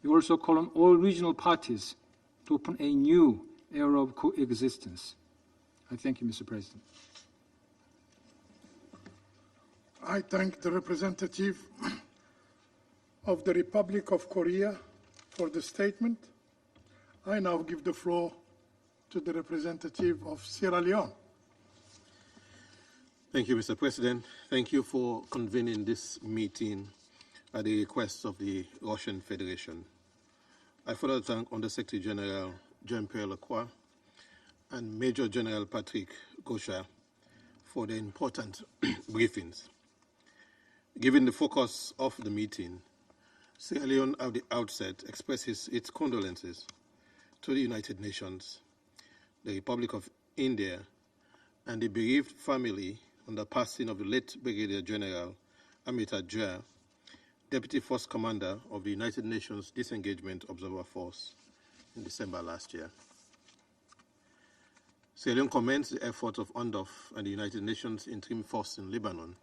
We also call on all regional parties to open a new era of coexistence. I thank you, Mr. President. I thank the representative of the Republic of Korea for the statement. I now give the floor to the representative of Sierra Leone. Thank you, Mr. President. Thank you for convening this meeting at the request of the Russian Federation. I further thank Under-Secretary General Jean-Pierre Lacroix and Major General Patrick Gauchat for the important briefings. Given the focus of the meeting, Sierra Leone at the outset expresses its condolences to the United Nations, the Republic of India, and the bereaved family on the passing of the late Brigadier General Amita Jha, Deputy Force Commander of the United Nations Disengagement Observer Force in December last year. Sierra Leone commends the efforts of UNDOF and the United Nations Interim Force in Lebanon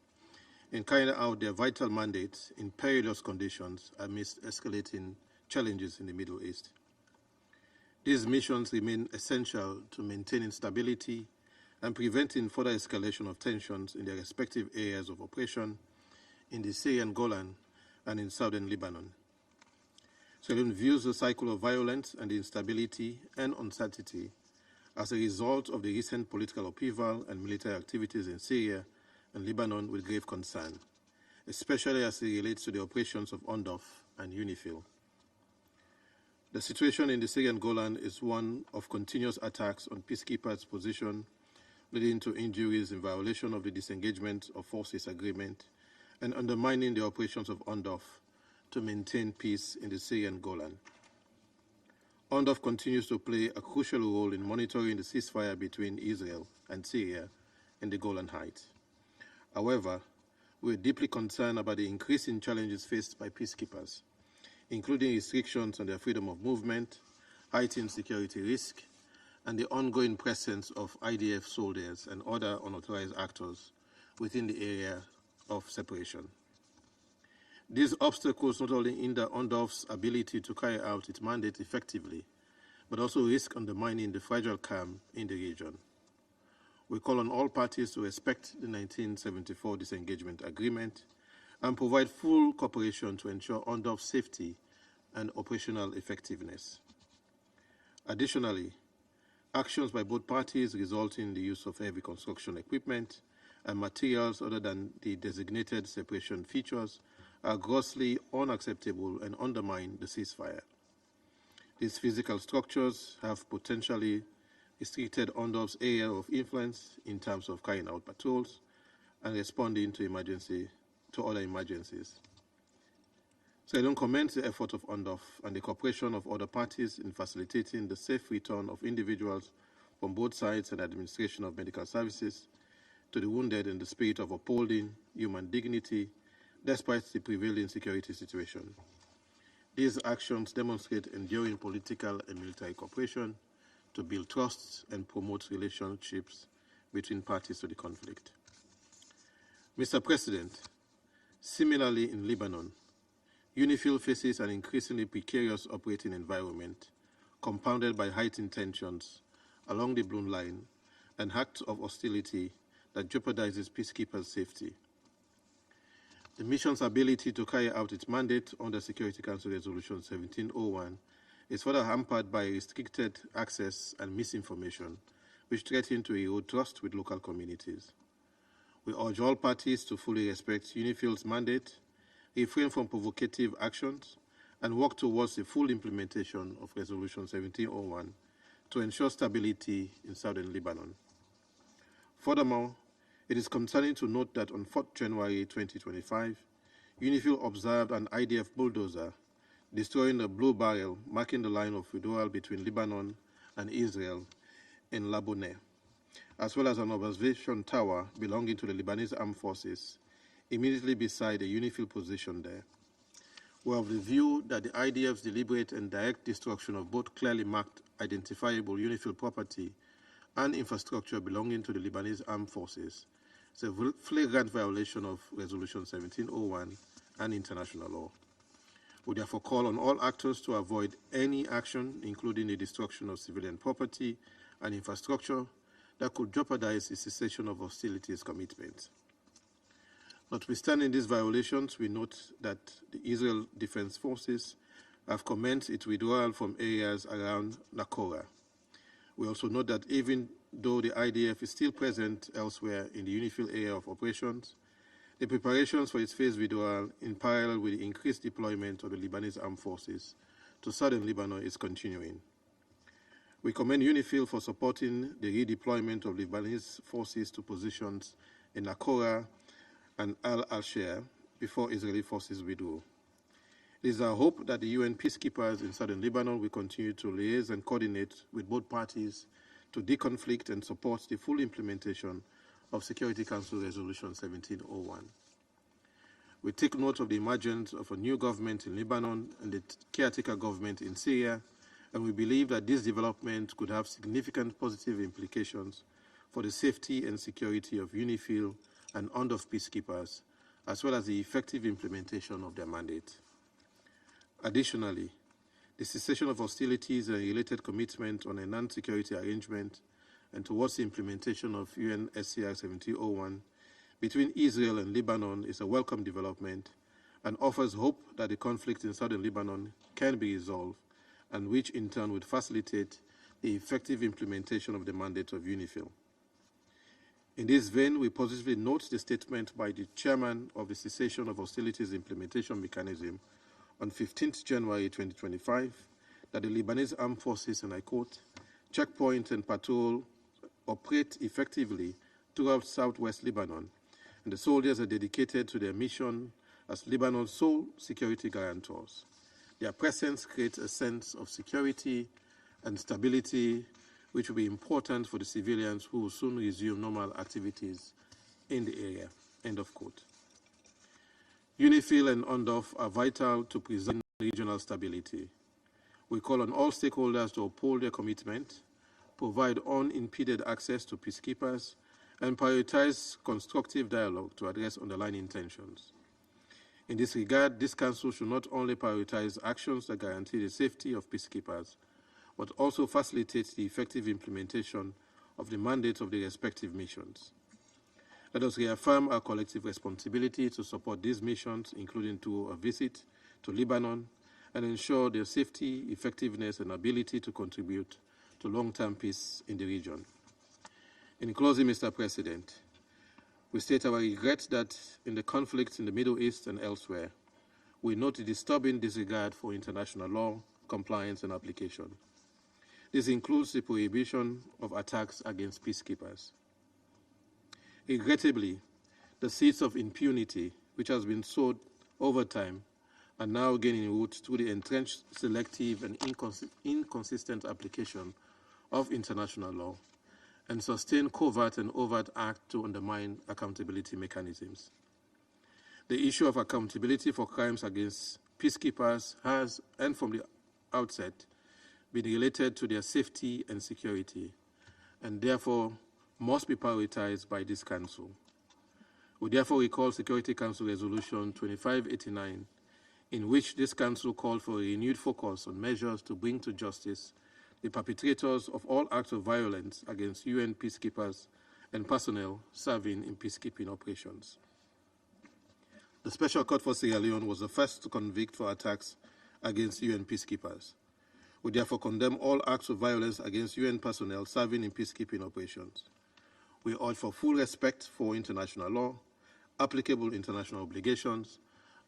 in carrying out their vital mandates in perilous conditions amidst escalating challenges in the Middle East. These missions remain essential to maintaining stability and preventing further escalation of tensions in their respective areas of operation in the Syrian Golan and in southern Lebanon. Sierra Leone views the cycle of violence and instability and uncertainty as a result of the recent political upheaval and military activities in Syria and Lebanon with grave concern, especially as it relates to the operations of UNDOF and UNIFIL. The situation in the Syrian Golan is one of continuous attacks on peacekeepers' position, leading to injuries in violation of the disengagement of forces agreement and undermining the operations of UNDOF to maintain peace in the Syrian Golan. UNDOF continues to play a crucial role in monitoring the ceasefire between Israel and Syria in the Golan Heights. However, we are deeply concerned about the increasing challenges faced by peacekeepers, including restrictions on their freedom of movement, heightened security risk, and the ongoing presence of IDF soldiers and other unauthorized actors within the area of separation. These obstacles not only hinder UNDOF's ability to carry out its mandate effectively, but also risk undermining the fragile calm in the region. We call on all parties to respect the 1974 disengagement agreement and provide full cooperation to ensure UNDOF's safety and operational effectiveness. Additionally, actions by both parties resulting in the use of heavy construction equipment and materials other than the designated separation features are grossly unacceptable and undermine the ceasefire. These physical structures have potentially restricted UNDOF's area of influence in terms of carrying out patrols and responding to other emergencies. So I don't commend the effort of UNDOF and the cooperation of other parties in facilitating the safe return of individuals from both sides and administration of medical services to the wounded in the spirit of upholding human dignity despite the prevailing security situation. These actions demonstrate enduring political and military cooperation to build trust and promote relationships between parties to the conflict. Mr. President, similarly in Lebanon, UNIFIL faces an increasingly precarious operating environment compounded by heightened tensions along the Blue Line and acts of hostility that jeopardizes peacekeepers' safety. The mission's ability to carry out its mandate under Security Council Resolution 1701 is further hampered by restricted access and misinformation, which threaten to erode trust with local communities. We urge all parties to fully respect UNIFIL's mandate, refrain from provocative actions, and work towards the full implementation of Resolution 1701 to ensure stability in southern Lebanon. Furthermore, it is concerning to note that on 4th January 2025, UNIFIL observed an IDF bulldozer destroying a blue barrel marking the line of withdrawal between Lebanon and Israel in Laboneh, as well as an observation tower belonging to the Lebanese Armed Forces immediately beside the UNIFIL position there. We have the view that the IDF's deliberate and direct destruction of both clearly marked identifiable UNIFIL property and infrastructure belonging to the Lebanese Armed Forces is a flagrant violation of Resolution 1701 and international law. We therefore call on all actors to avoid any action, including the destruction of civilian property and infrastructure, that could jeopardize the cessation of hostilities commitments. Notwithstanding these violations, we note that the Israel Defense Forces have commenced its withdrawal from areas around Nakora. We also note that even though the IDF is still present elsewhere in the UNIFIL area of operations, the preparations for its phased withdrawal, in parallel with the increased deployment of the Lebanese Armed Forces to southern Lebanon, is continuing. We commend UNIFIL for supporting the redeployment of Lebanese forces to positions in Nakora and Al-Asher before Israeli forces withdraw. It is our hope that the UN peacekeepers in southern Lebanon will continue to liaise and coordinate with both parties to deconflict and support the full implementation of Security Council Resolution 1701. We take note of the emergence of a new government in Lebanon and the caretaker government in Syria, and we believe that this development could have significant positive implications for the safety and security of UNIFIL and UNDOF peacekeepers, as well as the effective implementation of their mandate. Additionally, the cessation of hostilities and related commitment on a non-security arrangement and towards the implementation of UNSCR 1701 between Israel and Lebanon is a welcome development and offers hope that the conflict in southern Lebanon can be resolved, and which in turn would facilitate the effective implementation of the mandate of UNIFIL. In this vein, we positively note the statement by the chairman of the Cessation of Hostilities Implementation Mechanism on 15th January 2025 that the Lebanese Armed Forces, and I quote, checkpoint and patrol operate effectively throughout southwest Lebanon, and the soldiers are dedicated to their mission as Lebanon's sole security guarantors. Their presence creates a sense of security and stability, which will be important for the civilians who will soon resume normal activities in the area. End of quote. UNIFIL and UNDOF are vital to preserve regional stability. We call on all stakeholders to uphold their commitment, provide unimpeded access to peacekeepers, and prioritize constructive dialogue to address underlying intentions. In this regard, this Council should not only prioritize actions that guarantee the safety of peacekeepers, but also facilitate the effective implementation of the mandates of the respective missions. Let us reaffirm our collective responsibility to support these missions, including through a visit to Lebanon, and ensure their safety, effectiveness, and ability to contribute to long-term peace in the region. In closing, Mr. President, we state our regret that in the conflicts in the Middle East and elsewhere, we note the disturbing disregard for international law, compliance, and application. This includes the prohibition of attacks against peacekeepers. Regrettably, the seeds of impunity, which has been sowed over time, are now gaining roots through the entrenched, selective, and inconsistent application of international law, and sustained covert and overt acts to undermine accountability mechanisms. The issue of accountability for crimes against peacekeepers has, and from the outset, been related to their safety and security, and therefore must be prioritized by this Council. We therefore recall Security Council Resolution 2589, in which this Council called for a renewed focus on measures to bring to justice the perpetrators of all acts of violence against UN peacekeepers and personnel serving in peacekeeping operations. The Special Court for Sierra Leone was the first to convict for attacks against UN peacekeepers. We therefore condemn all acts of violence against UN personnel serving in peacekeeping operations. We urge for full respect for international law, applicable international obligations,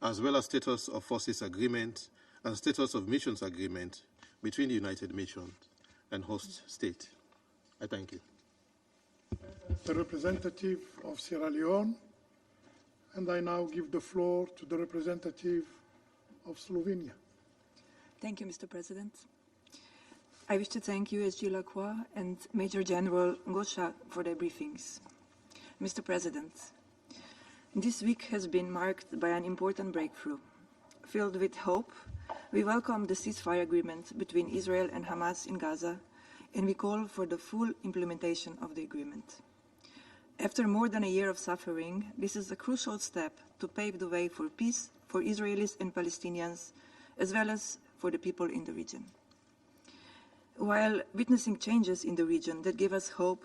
as well as status of forces agreement and status of missions agreement between the United Nations and host state. I thank you. The representative of Sierra Leone, and I now give the floor to the representative of Slovenia. Thank you, Mr. President. I wish to thank USG Lacroix and Major General Gosha for their briefings. Mr. President, this week has been marked by an important breakthrough. Filled with hope, we welcome the ceasefire agreement between Israel and Hamas in Gaza, and we call for the full implementation of the agreement. After more than a year of suffering, this is a crucial step to pave the way for peace for Israelis and Palestinians, as well as for the people in the region. While witnessing changes in the region that give us hope,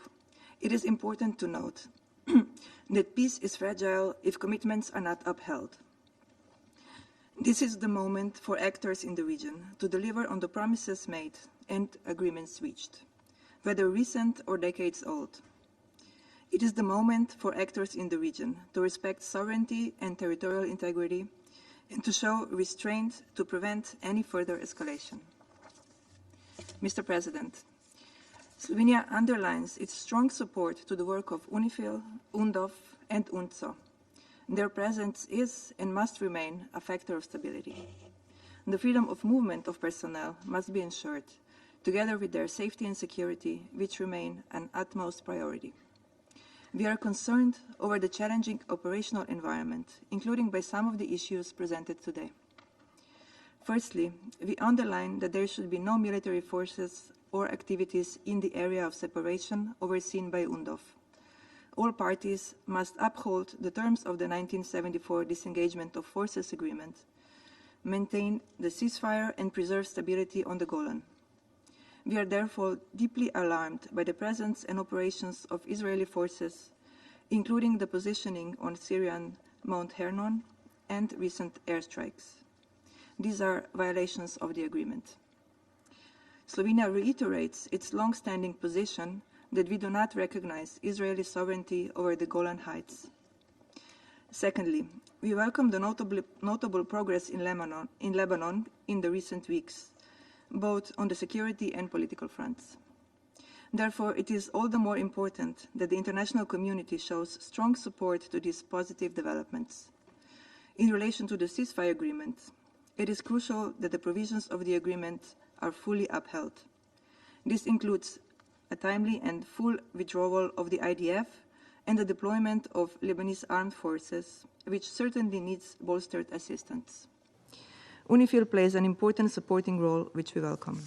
it is important to note that peace is fragile if commitments are not upheld. This is the moment for actors in the region to deliver on the promises made and agreements reached, whether recent or decades old. It is the moment for actors in the region to respect sovereignty and territorial integrity and to show restraint to prevent any further escalation. Mr. President, Slovenia underlines its strong support to the work of UNIFIL, UNDOF, and UNTSO. Their presence is and must remain a factor of stability. The freedom of movement of personnel must be ensured, together with their safety and security, which remain an utmost priority. We are concerned over the challenging operational environment, including by some of the issues presented today. Firstly, we underline that there should be no military forces or activities in the area of separation overseen by UNDOF. All parties must uphold the terms of the 1974 Disengagement of Forces Agreement, maintain the ceasefire, and preserve stability on the Golan. We are therefore deeply alarmed by the presence and operations of Israeli forces, including the positioning on Syrian Mount Hermon and recent airstrikes. These are violations of the agreement. Slovenia reiterates its long-standing position that we do not recognize Israeli sovereignty over the Golan Heights. Secondly, we welcome the notable progress in Lebanon in the recent weeks, both on the security and political fronts. Therefore, it is all the more important that the international community shows strong support to these positive developments. In relation to the ceasefire agreement, it is crucial that the provisions of the agreement are fully upheld. This includes a timely and full withdrawal of the IDF and the deployment of Lebanese armed forces, which certainly needs bolstered assistance. UNIFIL plays an important supporting role, which we welcome.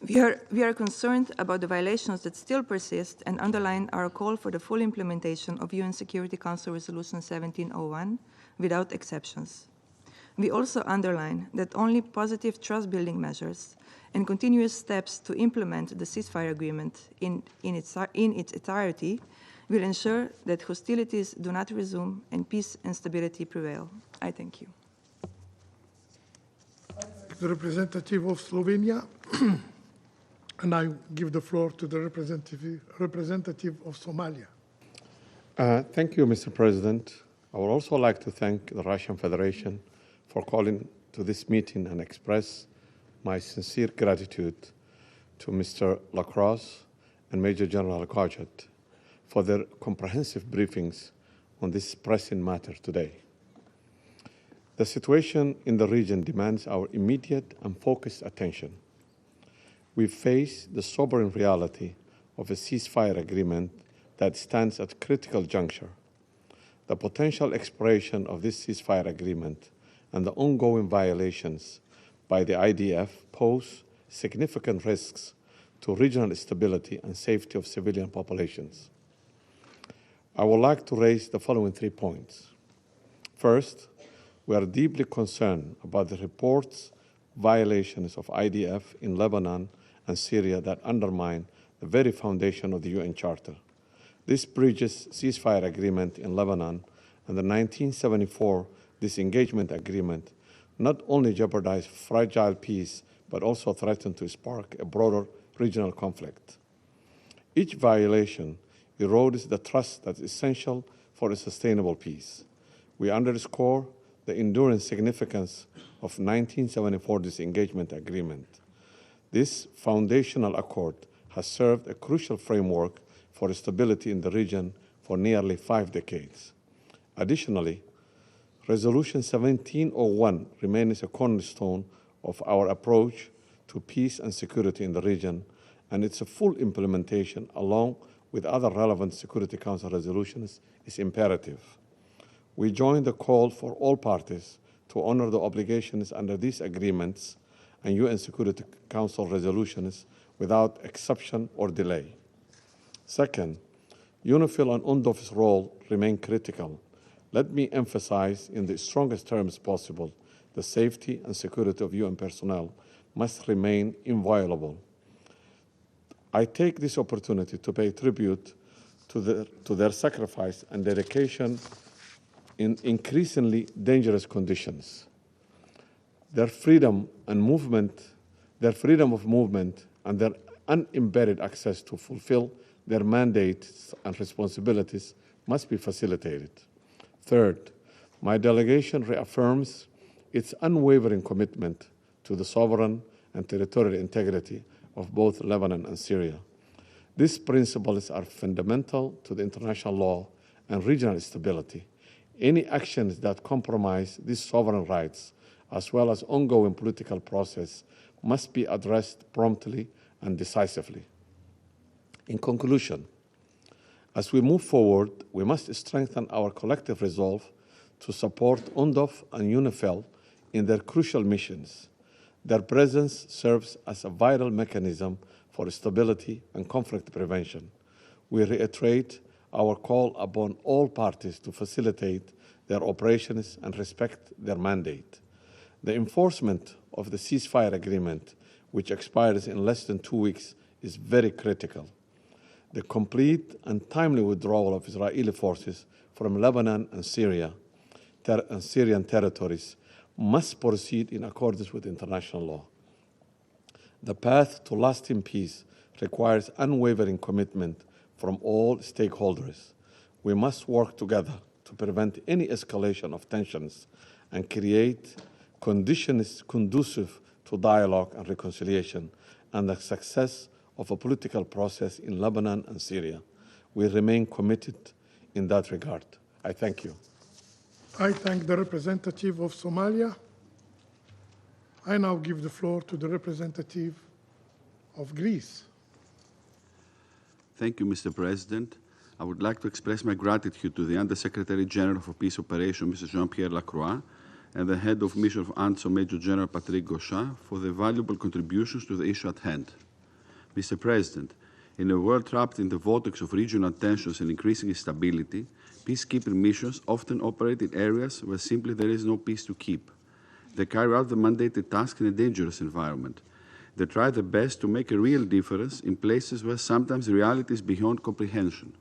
We are concerned about the violations that still persist and underline our call for the full implementation of UN Security Council Resolution 1701 without exceptions. We also underline that only positive trust-building measures and continuous steps to implement the ceasefire agreement in its entirety will ensure that hostilities do not resume and peace and stability prevail. I thank you. The representative of Slovenia, and I give the floor to the representative of Somalia. Thank you, Mr. President. I would also like to thank the Russian Federation for calling to this meeting and express my sincere gratitude to Mr. Lacroix and Major General Kojat for their comprehensive briefings on this pressing matter today. The situation in the region demands our immediate and focused attention. We face the sobering reality of a ceasefire agreement that stands at a critical juncture. The potential expiration of this ceasefire agreement and the ongoing violations by the IDF pose significant risks to regional stability and safety of civilian populations. I would like to raise the following 3 points. First, we are deeply concerned about the reports violations of IDF in Lebanon and Syria that undermine the very foundation of the UN Charter. This breaches ceasefire agreement in Lebanon and the 1974 disengagement agreement not only jeopardize fragile peace, but also threaten to spark a broader regional conflict. Each violation erodes the trust that is essential for a sustainable peace. We underscore the enduring significance of 1974 disengagement agreement. This foundational accord has served a crucial framework for stability in the region for nearly 5 decades. Additionally, Resolution 1701 remains a cornerstone of our approach to peace and security in the region, and its full implementation, along with other relevant Security Council resolutions, is imperative. We join the call for all parties to honor the obligations under these agreements and UN Security Council resolutions without exception or delay. Second, UNIFIL and UNDOF's role remain critical. Let me emphasize in the strongest terms possible, the safety and security of UN personnel must remain inviolable. I take this opportunity to pay tribute to their sacrifice and dedication in increasingly dangerous conditions. Their freedom of movement and their unembedded access to fulfill their mandates and responsibilities must be facilitated. Third, my delegation reaffirms its unwavering commitment to the sovereign and territorial integrity of both Lebanon and Syria. These principles are fundamental to the international law and regional stability. Any actions that compromise these sovereign rights, as well as ongoing political process, must be addressed promptly and decisively. In conclusion, as we move forward, we must strengthen our collective resolve to support UNDOF and UNIFIL in their crucial missions. Their presence serves as a vital mechanism for stability and conflict prevention. We reiterate our call upon all parties to facilitate their operations and respect their mandate. The enforcement of the ceasefire agreement, which expires in less than 2 weeks, is very critical. The complete and timely withdrawal of Israeli forces from Lebanon and Syrian territories must proceed in accordance with international law. The path to lasting peace requires unwavering commitment from all stakeholders. We must work together to prevent any escalation of tensions and create conditions conducive to dialogue and reconciliation and the success of a political process in Lebanon and Syria. We remain committed in that regard. I thank you. I thank the representative of Somalia. I now give the floor to the representative of Greece. Thank you, Mr. President. I would like to express my gratitude to the Under-Secretary General for Peace Operations, Mr. Jean-Pierre Lacroix, and the Head of Mission of ANTSO, Major General Patrick Gauchat, for their valuable contributions to the issue at hand. Mr. President, in a world trapped in the vortex of regional tensions and increasing instability, peacekeeping missions often operate in areas where simply there is no peace to keep. They carry out the mandated task in a dangerous environment. They try their best to make a real difference in places where sometimes reality is beyond comprehension.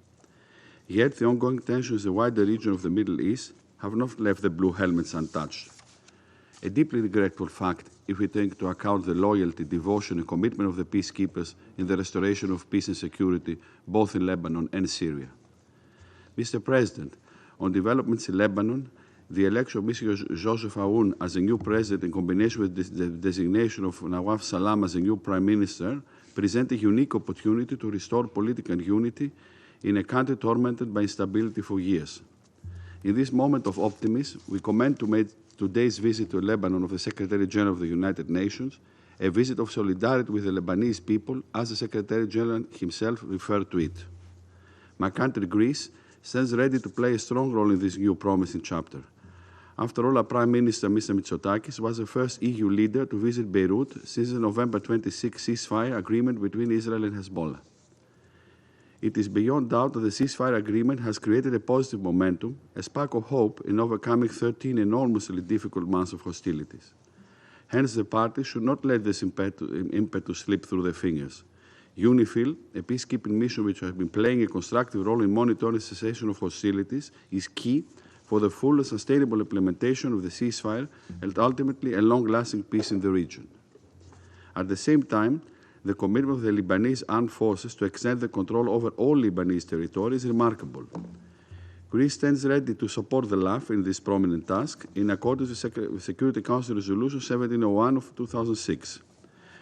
Yet the ongoing tensions in the wider region of the Middle East have not left the blue helmets untouched. A deeply regretful fact if we take into account the loyalty, devotion and commitment of the peacekeepers in the restoration of peace and security both in Lebanon and Syria. Mr. President, on developments in Lebanon, the election of Mr. Joseph Aoun as a new president in combination with the designation of Nawaf Salam as a new prime minister present a unique opportunity to restore political unity in a country tormented by instability for years. In this moment of optimism, we commend today's visit to Lebanon of the Secretary General of the United Nations, a visit of solidarity with the Lebanese people, as the Secretary General himself referred to it. My country, Greece, stands ready to play a strong role in this new promising chapter. After all, our Prime Minister, Mr. Mitsotakis, was the first EU leader to visit Beirut since the November 26 ceasefire agreement between Israel and Hezbollah. It is beyond doubt that the ceasefire agreement has created a positive momentum, a spark of hope in overcoming 13 enormously difficult months of hostilities. Hence, the parties should not let this impetus slip through their fingers. UNIFIL, a peacekeeping mission which has been playing a constructive role in monitoring the cessation of hostilities, is key for the full and sustainable implementation of the ceasefire and ultimately a long-lasting peace in the region. At the same time, the commitment of the Lebanese armed forces to extend the control over all Lebanese territory is remarkable. Greece stands ready to support the LAF in this prominent task in accordance with Security Council Resolution 1701 of 2006.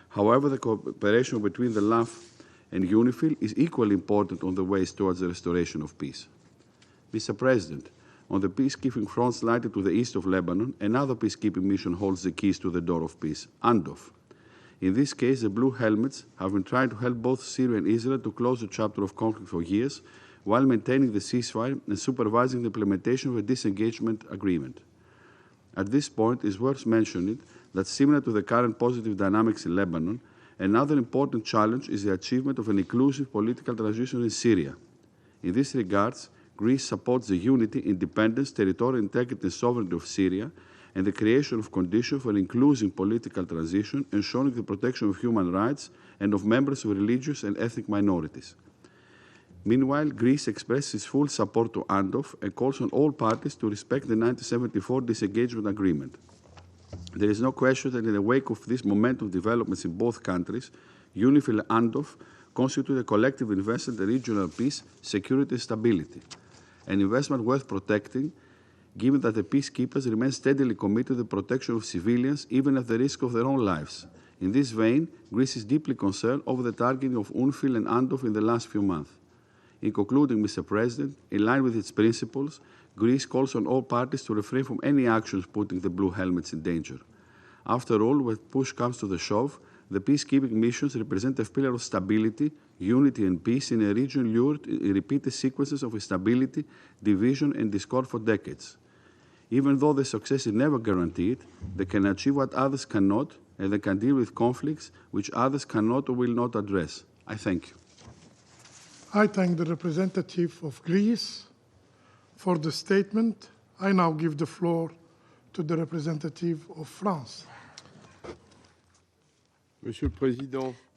However, the cooperation between the LAF and UNIFIL is equally important on the ways towards the restoration of peace. Mr. President, on the peacekeeping front slightly to the east of Lebanon, another peacekeeping mission holds the keys to the door of peace, ANDOF. In this case, the Blue Helmets have been trying to help both Syria and Israel to close the chapter of conflict for years, while maintaining the ceasefire and supervising the implementation of a disengagement agreement. At this point, it is worth mentioning that similar to the current positive dynamics in Lebanon, another important challenge is the achievement of an inclusive political transition in Syria. In this regard, Greece supports the unity, independence, territorial integrity and sovereignty of Syria and the creation of conditions for an inclusive political transition, ensuring the protection of human rights and of members of religious and ethnic minorities. Meanwhile, Greece expresses its full support to ANDOF and calls on all parties to respect the 1974 disengagement agreement. There is no question that in the wake of this momentum of developments in both countries, UNIFIL and ANDOF constitute a collective investment in regional peace, security and stability, an investment worth protecting, given that the peacekeepers remain steadily committed to the protection of civilians, even at the risk of their own lives. In this vein, Greece is deeply concerned over the targeting of UNIFIL and ANDOF in the last few months. In concluding, Mr. President, in line with its principles, Greece calls on all parties to refrain from any actions putting the Blue Helmets in danger. After all, when push comes to the shove, the peacekeeping missions represent a pillar of stability, unity and peace in a region lured in repeated sequences of instability, division and discord for decades. Even though the success is never guaranteed, they can achieve what others cannot, and they can deal with conflicts which others cannot or will not address. I thank you. I thank the representative of Greece for the statement. I now give the floor to the representative of France. Monsieur le Président,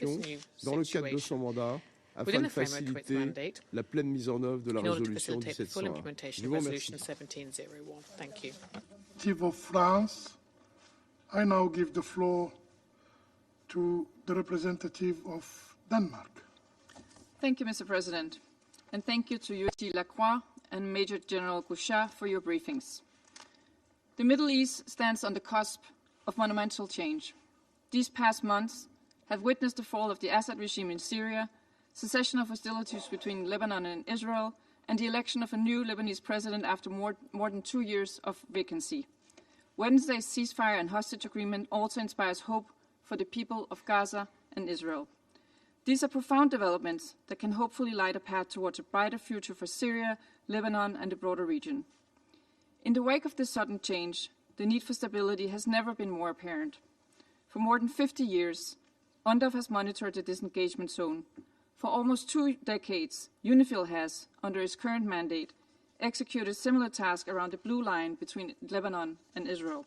négociations dans le cadre de son mandat afin de faciliter la pleine mise en œuvre de la résolution 1701. Je vous remercie. Chief of France, I now give the floor to the representative of Denmark. Thank you, Mr. President, and thank you to USG Lacroix and Major General Gauchat for your briefings. The Middle East stands on the cusp of monumental change. These past months have witnessed the fall of the Assad regime in Syria, cessation of hostilities between Lebanon and Israel, and the election of a new Lebanese president after more than 2 years of vacancy. Wednesday's ceasefire and hostage agreement also inspires hope for the people of Gaza and Israel. These are profound developments that can hopefully light a path towards a brighter future for Syria, Lebanon, and the broader region. In the wake of this sudden change, the need for stability has never been more apparent. For more than 50 years, UNDOF has monitored the disengagement zone. For almost 2 decades, UNIFIL has, under its current mandate, executed similar tasks around the blue line between Lebanon and Israel.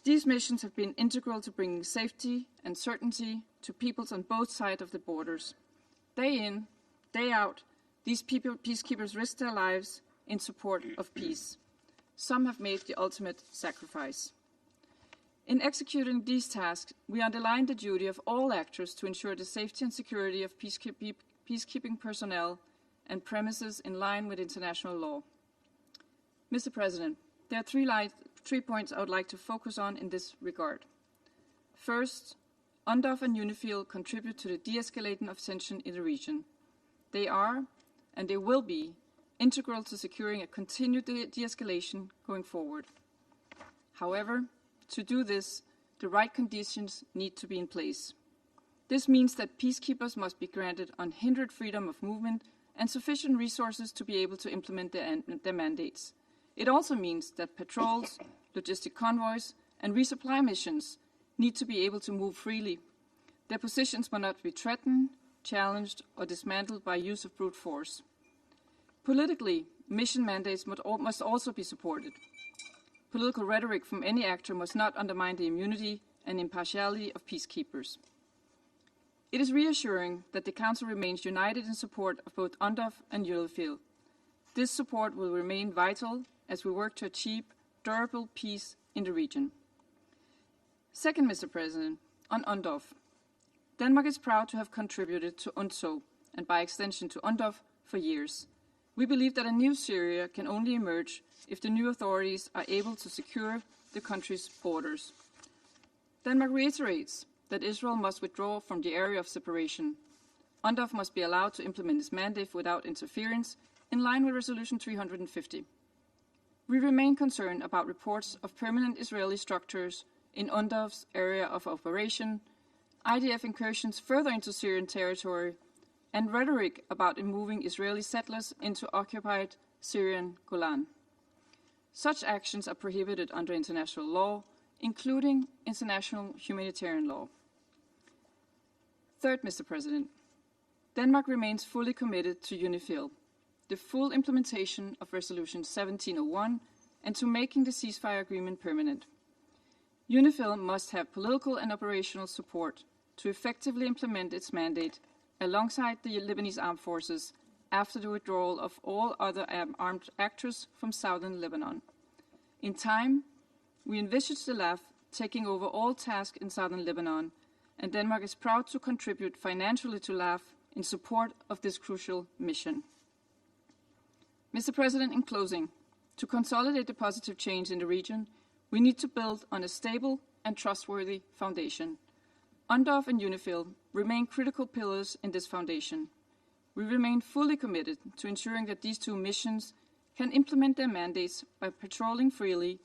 These missions have been integral to bringing safety and certainty to peoples on both sides of the borders. Day in, day out, These peacekeepers risk their lives in support of peace. Some have made the ultimate sacrifice. In executing these tasks, we underline the duty of all actors to ensure the safety and security of peacekeeping personnel and premises in line with international law. Mr. President, there are three points I would like to focus on in this regard. First, UNDOF and UNIFIL contribute to the de-escalating of tension in the region. They are, and they will be, integral to securing a continued de-escalation going forward. However, to do this, the right conditions need to be in place. This means that peacekeepers must be granted unhindered freedom of movement and sufficient resources to be able to implement their mandates. It also means that patrols, logistic convoys, and resupply missions need to be able to move freely. Their positions must not be threatened, challenged, or dismantled by use of brute force. Politically, mission mandates must also be supported. Political rhetoric from any actor must not undermine the immunity and impartiality of peacekeepers. It is reassuring that the Council remains united in support of both UNDOF and UNIFIL. This support will remain vital as we work to achieve durable peace in the region. Second, Mr. President, on UNDOF. Denmark is proud to have contributed to UNTSO, and by extension to UNDOF, for years. We believe that a new Syria can only emerge if the new authorities are able to secure the country's borders. Denmark reiterates that Israel must withdraw from the area of separation. UNDOF must be allowed to implement its mandate without interference, in line with Resolution 350. We remain concerned about reports of permanent Israeli structures in UNDOF's area of operation, IDF incursions further into Syrian territory, and rhetoric about moving Israeli settlers into occupied Syrian Golan. Such actions are prohibited under international law, including international humanitarian law. Third, Mr. President, Denmark remains fully committed to UNIFIL, the full implementation of Resolution 1701, and to making the ceasefire agreement permanent. UNIFIL must have political and operational support to effectively implement its mandate alongside the Lebanese armed forces after the withdrawal of all other armed actors from southern Lebanon. In time, we envisage the LAF taking over all tasks in southern Lebanon, and Denmark is proud to contribute financially to LAF in support of this crucial mission. Mr. President, in closing, to consolidate the positive change in the region, we need to build on a stable and trustworthy foundation. UNDOF and UNIFIL remain critical pillars in this foundation. We remain fully committed to ensuring that these two missions can implement their mandates by patrolling freely,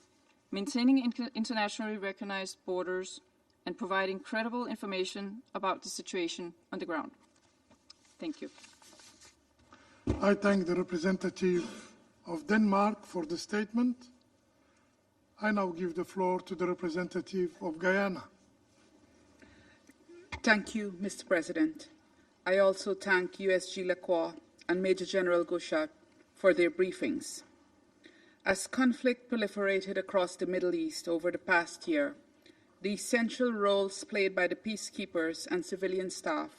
maintaining internationally recognized borders, and providing credible information about the situation on the ground. Thank you. I thank the representative of Denmark for the statement. I now give the floor to the representative of Guyana. Thank you, Mr. President. I also thank USG Lacroix and Major General Gauchat for their briefings. As conflict proliferated across the Middle East over the past year, the essential roles played by the peacekeepers and civilian staff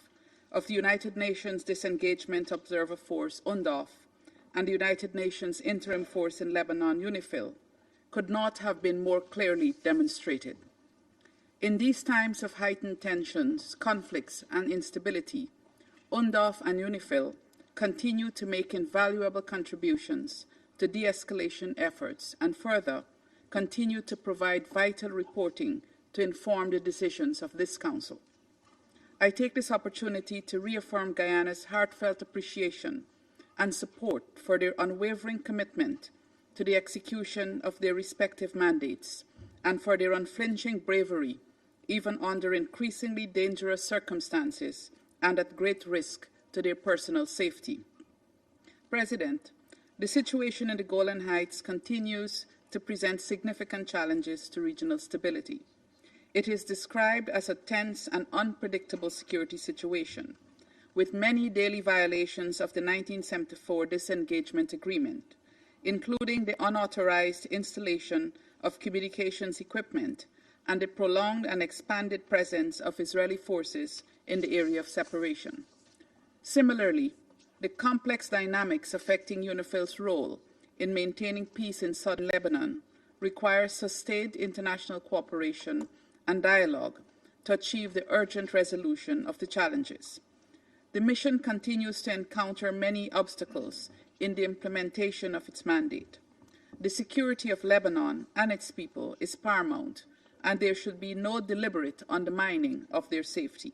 of the United Nations Disengagement Observer Force, UNDOF, and the United Nations Interim Force in Lebanon, UNIFIL, could not have been more clearly demonstrated. In these times of heightened tensions, conflicts, and instability, UNDOF and UNIFIL continue to make invaluable contributions to de-escalation efforts and further continue to provide vital reporting to inform the decisions of this Council. I take this opportunity to reaffirm Guyana's heartfelt appreciation and support for their unwavering commitment to the execution of their respective mandates and for their unflinching bravery, even under increasingly dangerous circumstances and at great risk to their personal safety. President, the situation in the Golan Heights continues to present significant challenges to regional stability. It is described as a tense and unpredictable security situation, with many daily violations of the 1974 disengagement agreement, including the unauthorized installation of communications equipment and the prolonged and expanded presence of Israeli forces in the area of separation. Similarly, the complex dynamics affecting UNIFIL's role in maintaining peace in southern Lebanon requires sustained international cooperation and dialogue to achieve the urgent resolution of the challenges. The mission continues to encounter many obstacles in the implementation of its mandate. The security of Lebanon and its people is paramount, and there should be no deliberate undermining of their safety.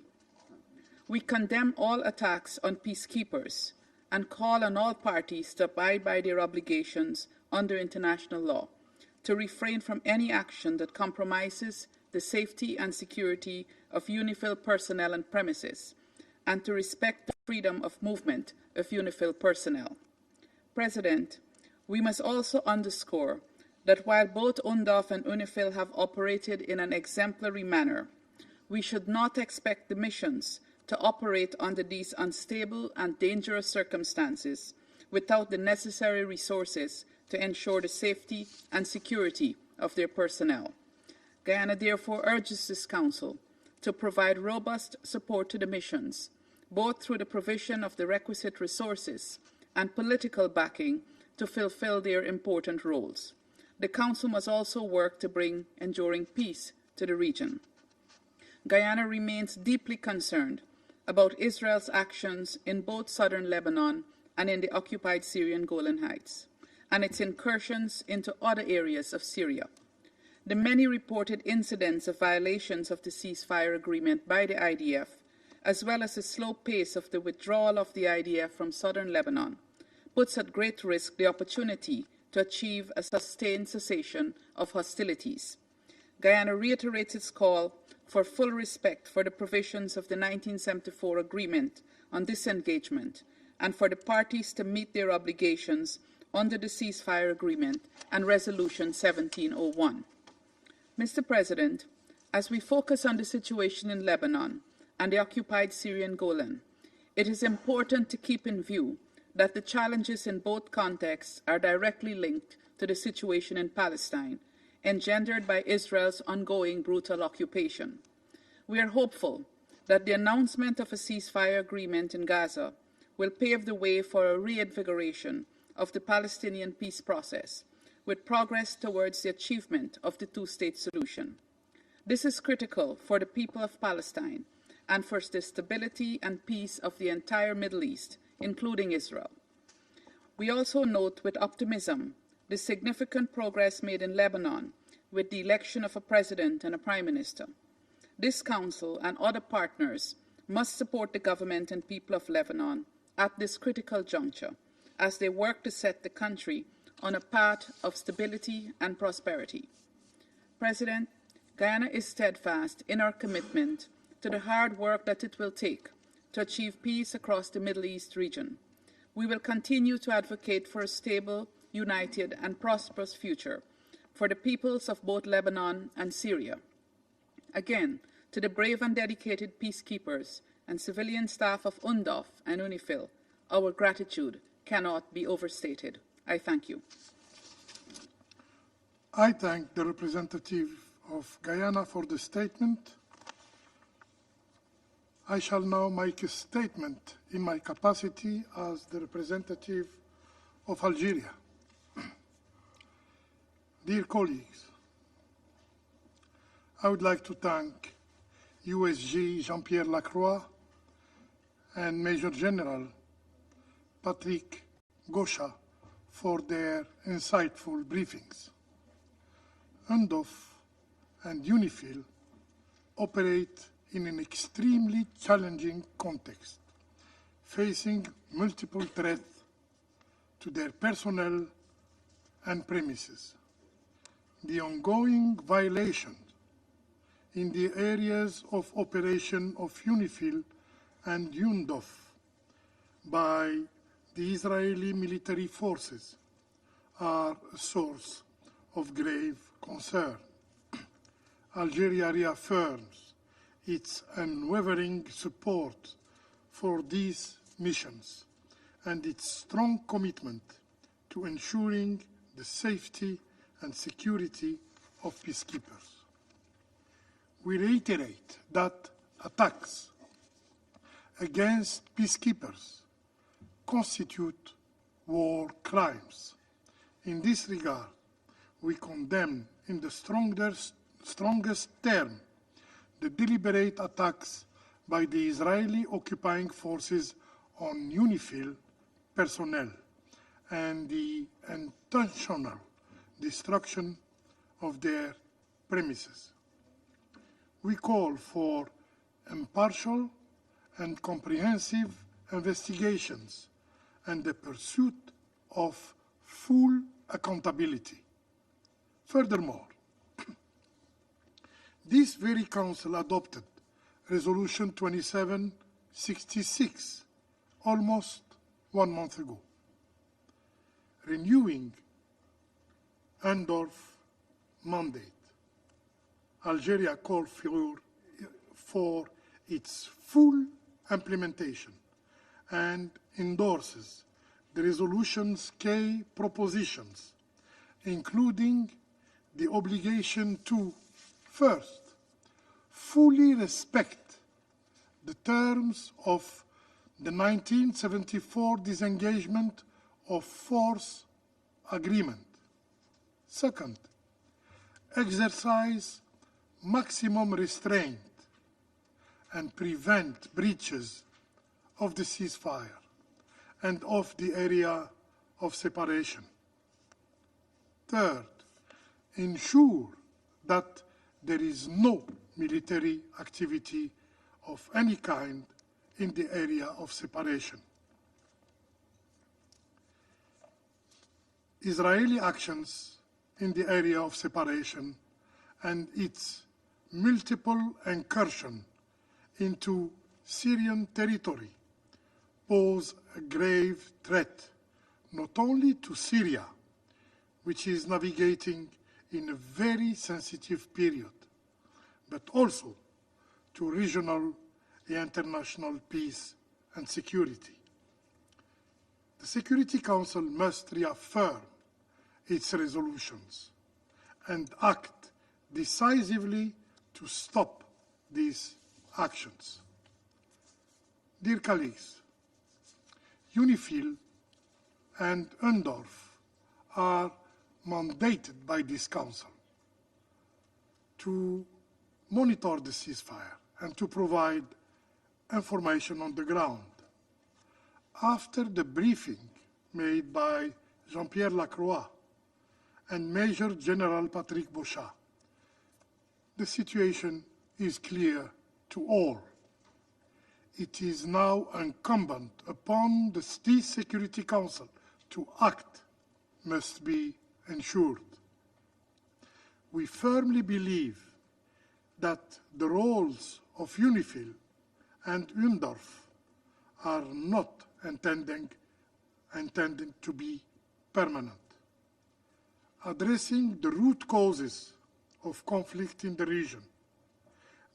We condemn all attacks on peacekeepers and call on all parties to abide by their obligations under international law, to refrain from any action that compromises the safety and security of UNIFIL personnel and premises, and to respect the freedom of movement of UNIFIL personnel. President, we must also underscore that while both UNDOF and UNIFIL have operated in an exemplary manner, we should not expect the missions to operate under these unstable and dangerous circumstances without the necessary resources to ensure the safety and security of their personnel. Guyana therefore urges this Council to provide robust support to the missions, both through the provision of the requisite resources and political backing to fulfill their important roles. The Council must also work to bring enduring peace to the region. Guyana remains deeply concerned about Israel's actions in both southern Lebanon and in the occupied Syrian Golan Heights, and its incursions into other areas of Syria. The many reported incidents of violations of the ceasefire agreement by the IDF, as well as the slow pace of the withdrawal of the IDF from southern Lebanon, puts at great risk the opportunity to achieve a sustained cessation of hostilities. Guyana reiterates its call for full respect for the provisions of the 1974 agreement on disengagement and for the parties to meet their obligations under the ceasefire agreement and Resolution 1701. Mr. President, as we focus on the situation in Lebanon and the occupied Syrian Golan, it is important to keep in view that the challenges in both contexts are directly linked to the situation in Palestine, engendered by Israel's ongoing brutal occupation. We are hopeful that the announcement of a ceasefire agreement in Gaza will pave the way for a reinvigoration of the Palestinian peace process, with progress towards the achievement of the two-state solution. This is critical for the people of Palestine and for the stability and peace of the entire Middle East, including Israel. We also note with optimism the significant progress made in Lebanon with the election of a president and a prime minister. This Council and other partners must support the government and people of Lebanon at this critical juncture as they work to set the country on a path of stability and prosperity. President, Guyana is steadfast in our commitment to the hard work that it will take to achieve peace across the Middle East region. We will continue to advocate for a stable, united, and prosperous future for the peoples of both Lebanon and Syria. Again, to the brave and dedicated peacekeepers and civilian staff of UNDOF and UNIFIL, our gratitude cannot be overstated. I thank you. I thank the representative of Guyana for the statement. I shall now make a statement in my capacity as the representative of Algeria. Dear colleagues, I would like to thank USG Jean-Pierre Lacroix and Major General Patrick Gauchat for their insightful briefings. UNDOF and UNIFIL operate in an extremely challenging context, facing multiple threats to their personnel and premises. The ongoing violations in the areas of operation of UNIFIL and UNDOF by the Israeli military forces are a source of grave concern. Algeria reaffirms its unwavering support for these missions and its strong commitment to ensuring the safety and security of peacekeepers. We reiterate that attacks against peacekeepers constitute war crimes. In this regard, we condemn in the strongest term the deliberate attacks by the Israeli occupying forces on UNIFIL personnel and the intentional destruction of their premises. We call for impartial and comprehensive investigations and the pursuit of full accountability. Furthermore, this very Council adopted Resolution 2766 almost 1 month ago, renewing UNDORF mandate. Algeria called for its full implementation and endorses the resolution's key propositions, including the obligation to, first, fully respect the terms of the 1974 disengagement of force agreement. Second, exercise maximum restraint and prevent breaches of the ceasefire and of the area of separation. Third, ensure that there is no military activity of any kind in the area of separation. Israeli actions in the area of separation and its multiple incursion into Syrian territory pose a grave threat not only to Syria, which is navigating in a very sensitive period, but also to regional and international peace and security. The Security Council must reaffirm its resolutions and act decisively to stop these actions. Dear colleagues, UNIFIL and UNDORF are mandated by this Council to monitor the ceasefire and to provide information on the ground. After the briefing made by Jean-Pierre Lacroix and Major General Patrick Bauchat, the situation is clear to all. It is now incumbent upon the State Security Council to act must be ensured. We firmly believe that the roles of UNIFIL and UNDORF are not intended to be permanent. Addressing the root causes of conflict in the region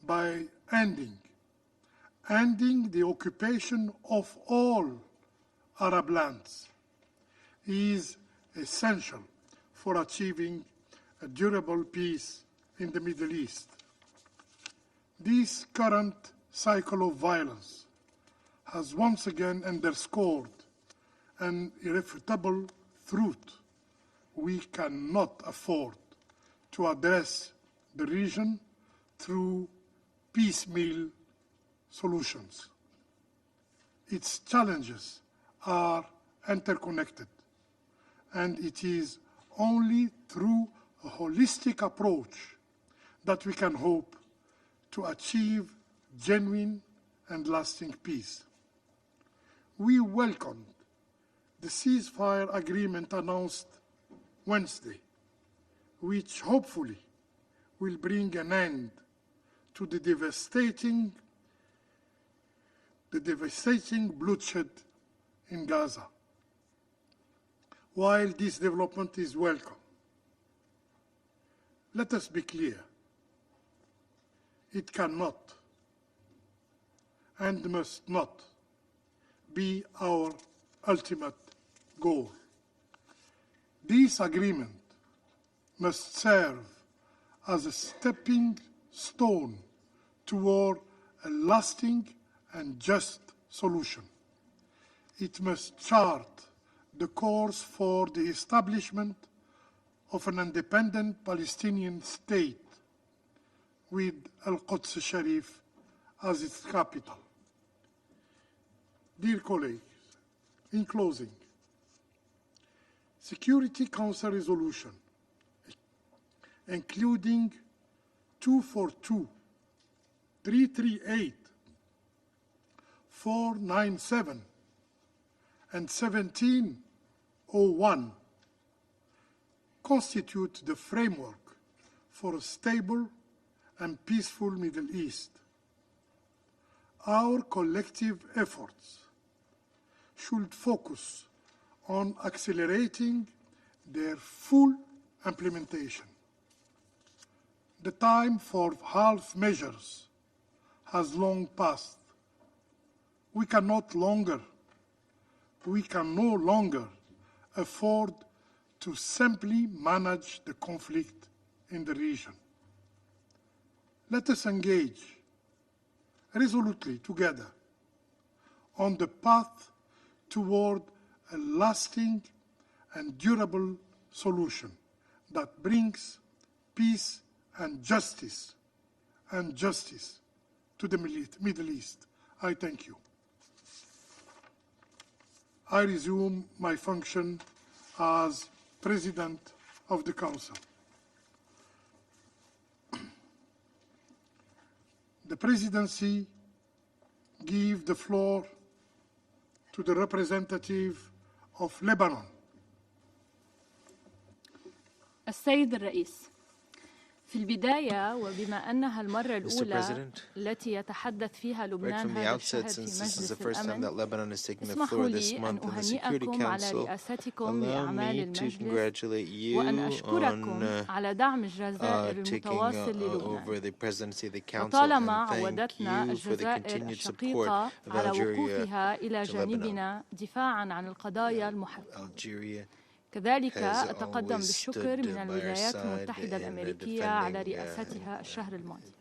by ending the occupation of all Arab lands is essential for achieving a durable peace in the Middle East. This current cycle of violence has once again underscored an irrefutable truth: we cannot afford to address the region through piecemeal solutions. Its challenges are interconnected, and it is only through a holistic approach that we can hope to achieve genuine and lasting peace. We welcomed the ceasefire agreement announced Wednesday, which hopefully will bring an end to the devastating bloodshed in Gaza. While this development is welcome, let us be clear: it cannot and must not be our ultimate goal. This agreement must serve as a stepping stone toward a lasting and just solution. it must chart the course for the establishment of an independent Palestinian state with Al-Quds Sharif as its capital. Dear colleagues, in closing, Security Council resolution, including 242, 338, 497, and 1701, constitute the framework for a stable and peaceful Middle East. Our collective efforts should focus on accelerating their full implementation. The time for half measures has long passed. We can no longer afford to simply manage the conflict in the region. Let us engage resolutely together on the path toward a lasting and durable solution that brings peace and justice to the Middle East. I thank you. I resume my function as President of the Council. The Presidency gives the floor to the representative of Lebanon. السيد الرئيس، في البداية وبما أنها المرة الأولى التي يتحدث فيها لبنان هذا الشهر في مجلس الأمن، اسمحوا لي أن أهنئكم على رئاستكم لأعمال المجلس وأن أشكركم على دعم الجزائر المتواصل للبنان. وطالما عودتنا الجزائر الشقيقة على وقوفها إلى جانبنا دفاعاً عن القضايا المحرقة. كذلك أتقدم بالشكر من الولايات المتحدة الأمريكية على رئاستها الشهر الماضي.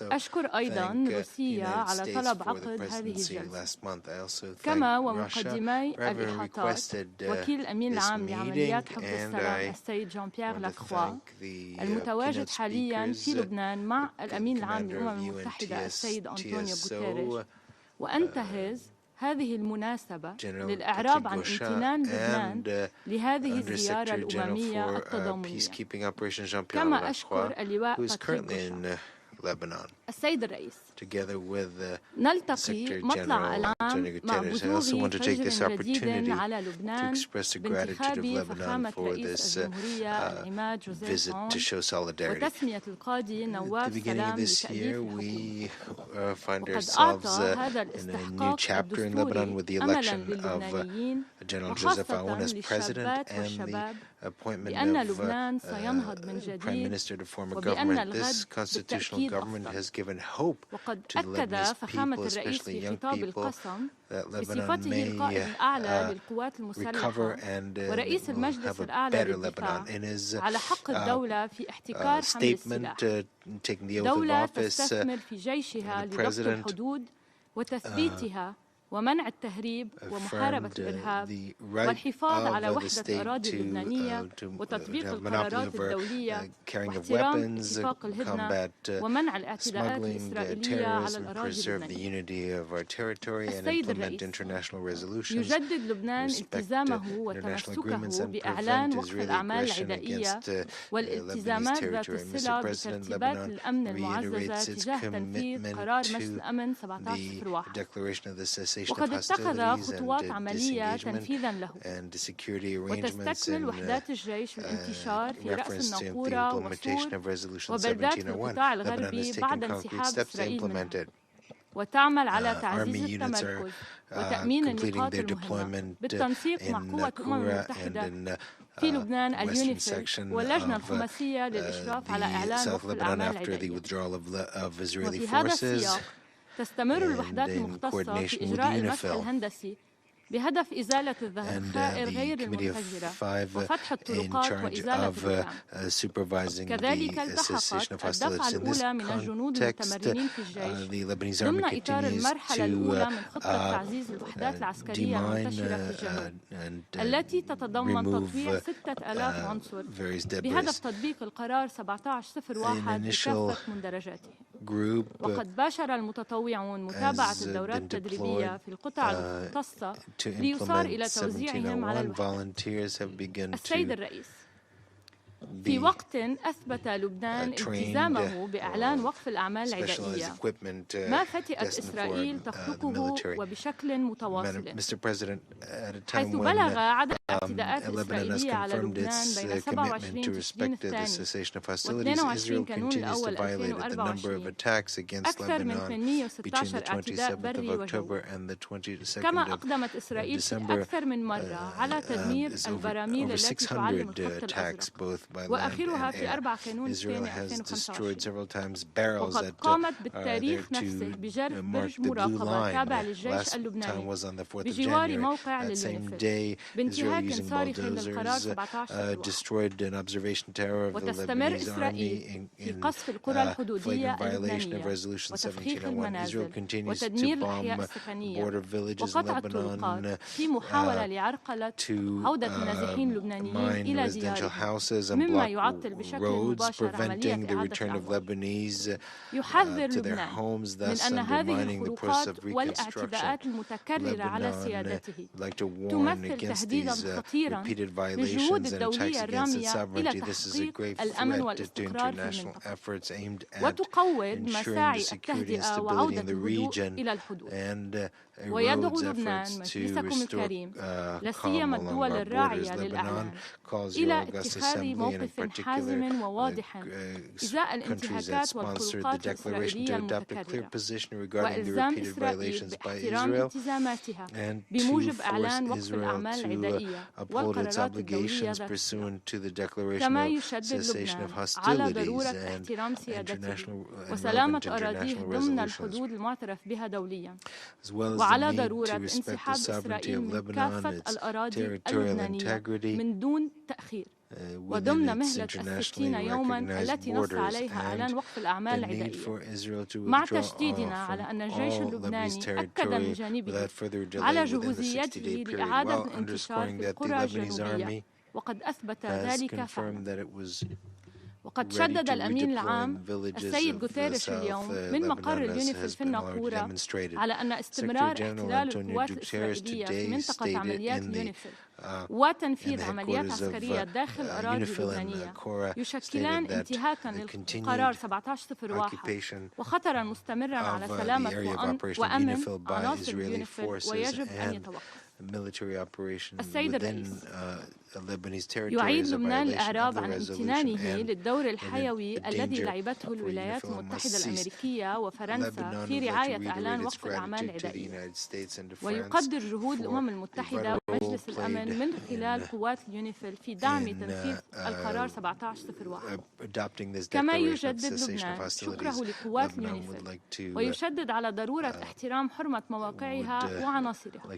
أشكر أيضاً روسيا على طلب عقد هذه الجلسة، كما ومقدمي الإحاطات وكيل الأمين العام لعمليات حفظ السلام السيد جان بيير لاكروا المتواجد حالياً في لبنان مع الأمين العام للأمم المتحدة السيد أنطونيو غوتيريش. وأنتهز هذه المناسبة للإعراب عن امتنان لبنان لهذه الزيارة الأممية التضامنية، كما أشكر اللواء باتريك غوشا. السيد الرئيس، نلتقي مطلع العام مع بزوغ فجر جديد على لبنان بانتخاب فخامة رئيس الجمهورية العماد جوزيف عون وتسمية القاضي نواف سلام لتأليف الحكومة. وقد أعطى هذا الاستحقاق الدستوري أملا للبنانيين وخاصة للشابات والشباب بأن لبنان سينهض من جديد وبأن الغد بالتأكيد أفضل. وقد أكد فخامة الرئيس في خطاب القسم بصفته القائد الأعلى للقوات المسلحة ورئيس المجلس الأعلى للدفاع على حق الدولة في احتكار حمل السلاح. دولة تستثمر في جيشها لضبط الحدود وتثبيتها ومنع التهريب ومحاربة الإرهاب والحفاظ على وحدة الأراضي اللبنانية وتطبيق القرارات الدولية واحترام اتفاق الهدنة ومنع الاعتداءات الإسرائيلية على الأراضي اللبنانية. السيد الرئيس، يجدد لبنان التزامه وتمسكه بإعلان وقف الأعمال العدائية والالتزامات ذات الصلة بترتيبات الأمن المعززة تجاه تنفيذ قرار مجلس الأمن 1701. وقد اتخذ خطوات عملية تنفيذا له، وتستكمل وحدات الجيش الانتشار في رأس الناقورة وصور وبلدات في القطاع الغربي بعد انسحاب إسرائيل منها، وتعمل على تعزيز التمركز وتأمين النقاط المهمة بالتنسيق مع قوة الأمم المتحدة في لبنان اليونيفيل واللجنة الخماسية للإشراف على إعلان وقف الأعمال العدائية. وفي هذا السياق تستمر الوحدات المختصة في إجراء المسح الهندسي بهدف إزالة الذخائر غير المنفجرة وفتح الطرقات وإزالة الركام. كذلك التحقت الدفعة الأولى من الجنود المتمرنين في الجيش ضمن إطار المرحلة الأولى من خطة تعزيز الوحدات العسكرية المنتشرة في الجنوب التي تتضمن تطويع 6000 عنصر بهدف تطبيق القرار 1701 بكافة مندرجاته. وقد باشر المتطوعون متابعة الدورات التدريبية في القطع المختصة ليصار إلى توزيعهم على الوحدات. السيد الرئيس، في وقت أثبت لبنان التزامه بإعلان وقف الأعمال العدائية ما فتئت إسرائيل تخلقه وبشكل متواصل، حيث بلغ عدد الاعتداءات الإسرائيلية على لبنان بين 27 تشرين الثاني و22 كانون الأول 2024 أكثر من 816 اعتداء بري وجوي. كما أقدمت إسرائيل في أكثر من مرة على تدمير البراميل التي تعلم الخط الأزرق، وآخرها في 4 كانون الثاني 2025. وقد قامت بالتاريخ نفسه بجرف برج مراقبة تابع للجيش اللبناني بجوار موقع لليونيفيل بانتهاك صارخ للقرار 17. وتستمر إسرائيل في قصف القرى الحدودية اللبنانية وتفخيخ المنازل وتدمير الأحياء السكنية وقطع الطرقات في محاولة لعرقلة عودة النازحين اللبنانيين إلى ديارهم، مما يعطل بشكل مباشر عملية إعادة العودة. يحذر لبنان من أن هذه الخروقات والاعتداءات المتكررة على سيادته تمثل تهديدا خطيرا للجهود الدولية الرامية إلى تحقيق الأمن والاستقرار في المنطقة، وتقوض مساعي التهدئة وعودة الهدوء إلى الحدود. ويدعو لبنان مجلسكم الكريم لا سيما الدول الراعية للأعلام إلى اتخاذ موقف حازم وواضح إزاء الانتهاكات والخروقات الإسرائيلية المتكررة، وإلزام إسرائيل باحترام التزاماتها بموجب إعلان وقف الأعمال العدائية والقرارات الدولية ذاتها. كما يشدد لبنان على ضرورة احترام سيادته وسلامة أراضيه ضمن الحدود المعترف بها دوليا، وعلى ضرورة انسحاب إسرائيل من كافة الأراضي اللبنانية من دون تأخير وضمن مهلة 60 يوما التي نص عليها إعلان وقف الأعمال العدائية، مع تشديدنا على أن الجيش اللبناني أكد من جانبه على جهوزيته لإعادة الانتشار في القرى الجنوبية، وقد أثبت ذلك فعلا. وقد شدد الأمين العام السيد غوتيريش اليوم من مقر اليونيفيل في الناقورة على أن استمرار احتلال القوات الإسرائيلية في منطقة عمليات اليونيفيل وتنفيذ عمليات عسكرية داخل الأراضي اللبنانية يشكلان انتهاكا للقرار 1701 وخطرا مستمرا على سلامة وأمن عناصر اليونيفيل، ويجب أن يتوقف. السيد الرئيس، يعيد لبنان الإعراب عن امتنانه للدور الحيوي الذي لعبته الولايات المتحدة الأمريكية وفرنسا في رعاية إعلان وقف الأعمال العدائية، ويقدر جهود الأمم المتحدة ومجلس الأمن من خلال قوات اليونيفيل في دعم تنفيذ القرار 1701. كما يجدد لبنان شكره لقوات اليونيفيل ويشدد على ضرورة احترام حرمة مواقعها وعناصرها.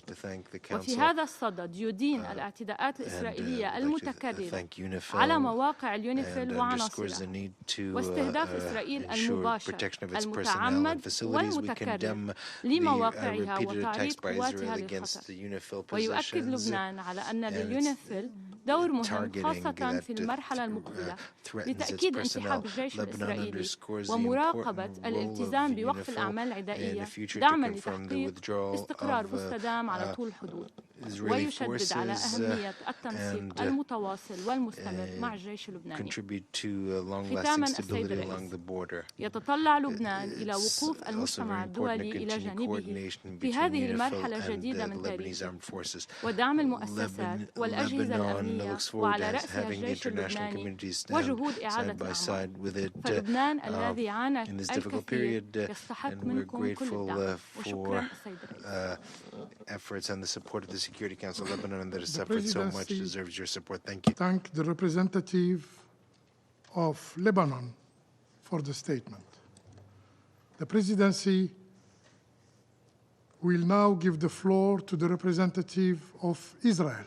وفي هذا الصدد يدين الاعتداءات الإسرائيلية المتكررة على مواقع اليونيفيل وعناصرها واستهداف إسرائيل المباشر المتعمد والمتكرر لمواقعها وتعريض قواتها للخطر. ويؤكد لبنان على أن لليونيفيل دور مهم خاصة في المرحلة المقبلة لتأكيد انسحاب الجيش الإسرائيلي ومراقبة الالتزام بوقف الأعمال العدائية دعما لتحقيق استقرار مستدام على طول الحدود. ويشدد على أهمية التنسيق المتواصل والمستمر مع الجيش اللبناني. ختاما السيد الرئيس، يتطلع لبنان إلى وقوف المجتمع الدولي إلى جانبه في هذه المرحلة الجديدة من تاريخه ودعم المؤسسات والأجهزة الأمنية وعلى رأسها الجيش اللبناني وجهود إعادة الأعمار. فلبنان الذي عانى الكثير يستحق منكم كل الدعم. وشكرا السيد الرئيس. Security Council of Lebanon that has suffered so much deserves your support. Thank you. Thank the representative of Lebanon for the statement. The presidency We'll now give the floor to the representative of Israel.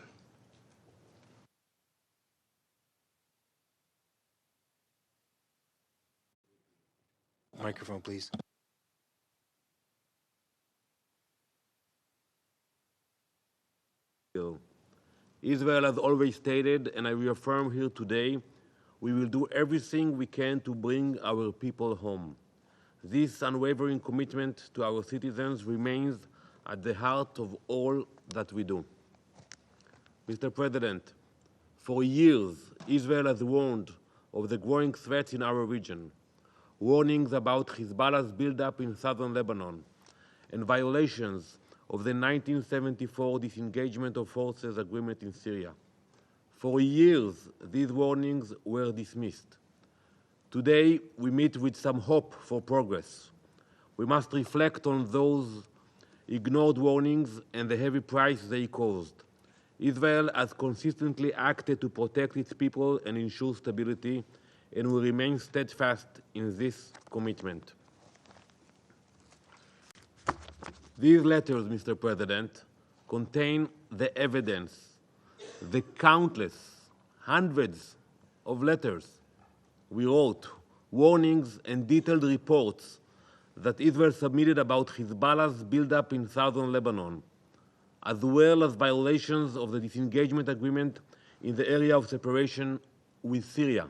Microphone, please. Israel has always stated, and I reaffirm here today, we will do everything we can to bring our people home. This unwavering commitment to our citizens remains at the heart of all that we do. Mr. President, for years, Israel has warned of the growing threats in our region, warnings about Hezbollah's buildup in southern Lebanon, and violations of the 1974 disengagement of forces agreement in Syria. For years, these warnings were dismissed. Today, we meet with some hope for progress. We must reflect on those ignored warnings and the heavy price they caused. Israel has consistently acted to protect its people and ensure stability, and will remain steadfast in this commitment. These letters, Mr. President, contain the evidence, the countless, hundreds of letters we wrote, warnings and detailed reports that Israel submitted about Hezbollah's buildup in southern Lebanon, as well as violations of the disengagement agreement in the area of separation with Syria.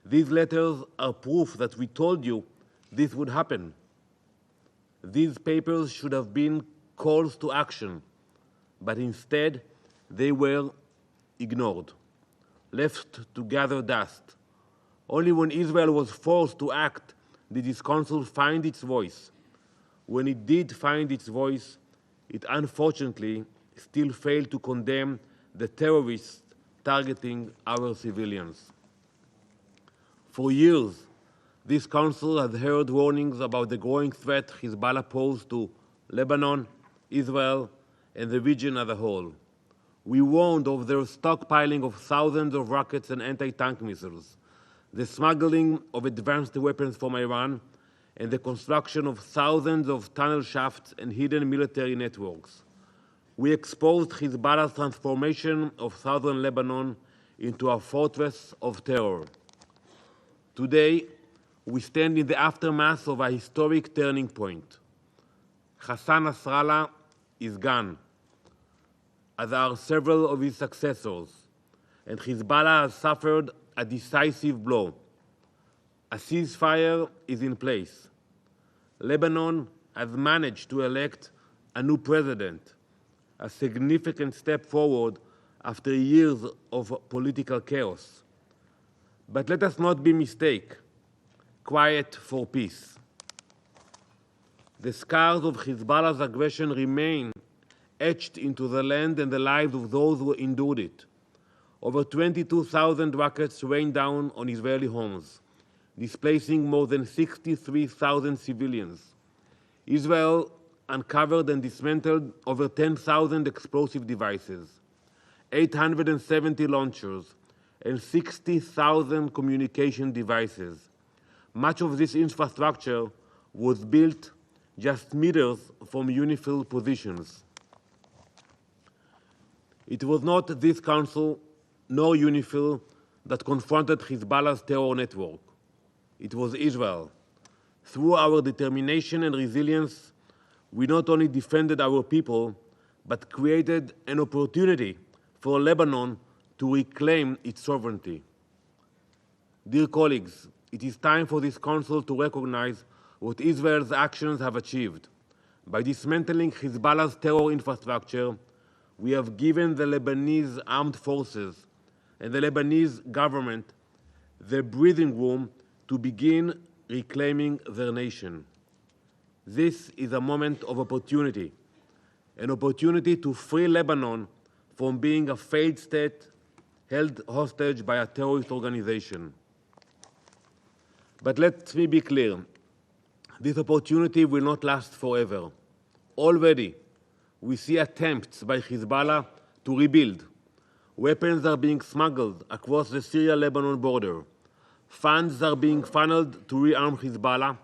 These letters are proof that we told you this would happen. These papers should have been calls to action, but instead they were ignored, left to gather dust. Only when Israel was forced to act did this council find its voice. When it did find its voice, it unfortunately still failed to condemn the terrorists targeting our civilians. For years, this council has heard warnings about the growing threat Hezbollah posed to Lebanon, Israel, and the region as a whole. We warned of their stockpiling of thousands of rockets and anti-tank missiles, the smuggling of advanced weapons from Iran, and the construction of thousands of tunnel shafts and hidden military networks. We exposed Hezbollah's transformation of southern Lebanon into a fortress of terror. Today, we stand in the aftermath of a historic turning point. Hassan Nasrallah is gone, as are several of his successors, and Hezbollah has suffered a decisive blow. A ceasefire is in place. Lebanon has managed to elect a new president, a significant step forward after years of political chaos. But let us not be mistaken. Quiet for peace. The scars of Hezbollah's aggression remain etched into the land and the lives of those who endured it. Over 22,000 rockets rained down on Israeli homes, displacing more than 63,000 civilians. Israel uncovered and dismantled over 10,000 explosive devices, 870 launchers, and 60,000 communication devices. Much of this infrastructure was built just meters from UNIFIL positions. It was not this council nor UNIFIL that confronted Hezbollah's terror network. It was Israel. Through our determination and resilience, we not only defended our people, but created an opportunity for Lebanon to reclaim its sovereignty. Dear colleagues, it is time for this council to recognize what Israel's actions have achieved. By dismantling Hezbollah's terror infrastructure, we have given the Lebanese armed forces and the Lebanese government the breathing room to begin reclaiming their nation. This is a moment of opportunity, an opportunity to free Lebanon from being a failed state held hostage by a terrorist organization. But let me be clear, this opportunity will not last forever. Already, we see attempts by Hezbollah to rebuild. Weapons are being smuggled across the Syria-Lebanon border. Funds are being funneled to rearm Hezbollah.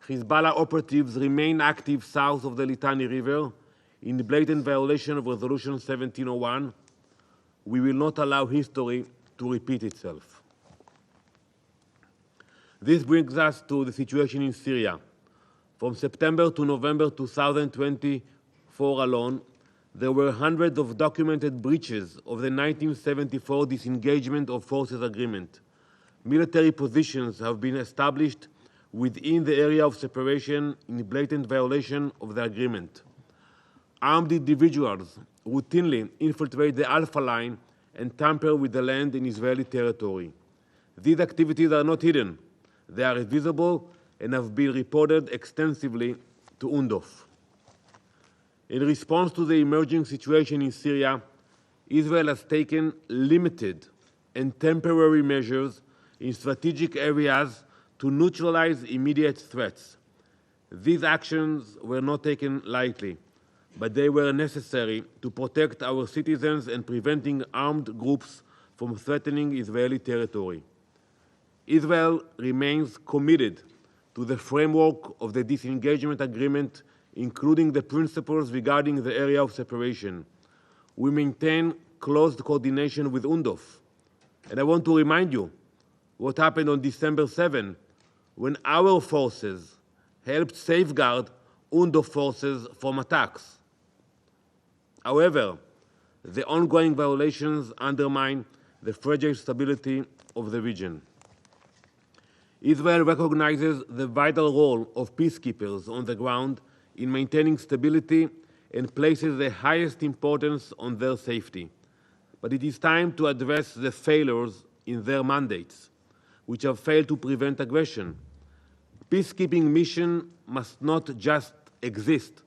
Hezbollah operatives remain active south of the Litani River in blatant violation of Resolution 1701. We will not allow history to repeat itself. This brings us to the situation in Syria. From September to November 2024 alone, there were hundreds of documented breaches of the 1974 Disengagement of Forces Agreement. Military positions have been established within the area of separation in blatant violation of the agreement. Armed individuals routinely infiltrate the Alpha Line and tamper with the land in Israeli territory. These activities are not hidden. They are visible and have been reported extensively to UNDOF. In response to the emerging situation in Syria, Israel has taken limited and temporary measures in strategic areas to neutralize immediate threats. These actions were not taken lightly, but they were necessary to protect our citizens and preventing armed groups from threatening Israeli territory. Israel remains committed to the framework of the disengagement agreement, including the principles regarding the area of separation. We maintain close coordination with UNDOF. And I want to remind you what happened on December 7, when our forces helped safeguard UNDOF forces from attacks. However, the ongoing violations undermine the fragile stability of the region. Israel recognizes the vital role of peacekeepers on the ground in maintaining stability and places the highest importance on their safety. But it is time to address the failures in their mandates, which have failed to prevent aggression. Peacekeeping mission must not just exist.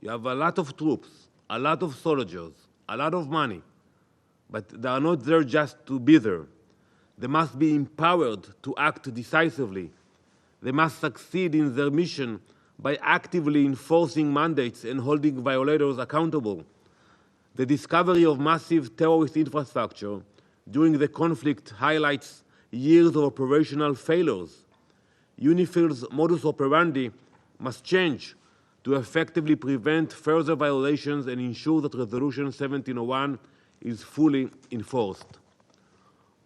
You have a lot of troops, a lot of soldiers, a lot of money, but they are not there just to be there. They must be empowered to act decisively. They must succeed in their mission by actively enforcing mandates and holding violators accountable. The discovery of massive terrorist infrastructure during the conflict highlights years of operational failures. UNIFIL's modus operandi must change to effectively prevent further violations and ensure that Resolution 1701 is fully enforced.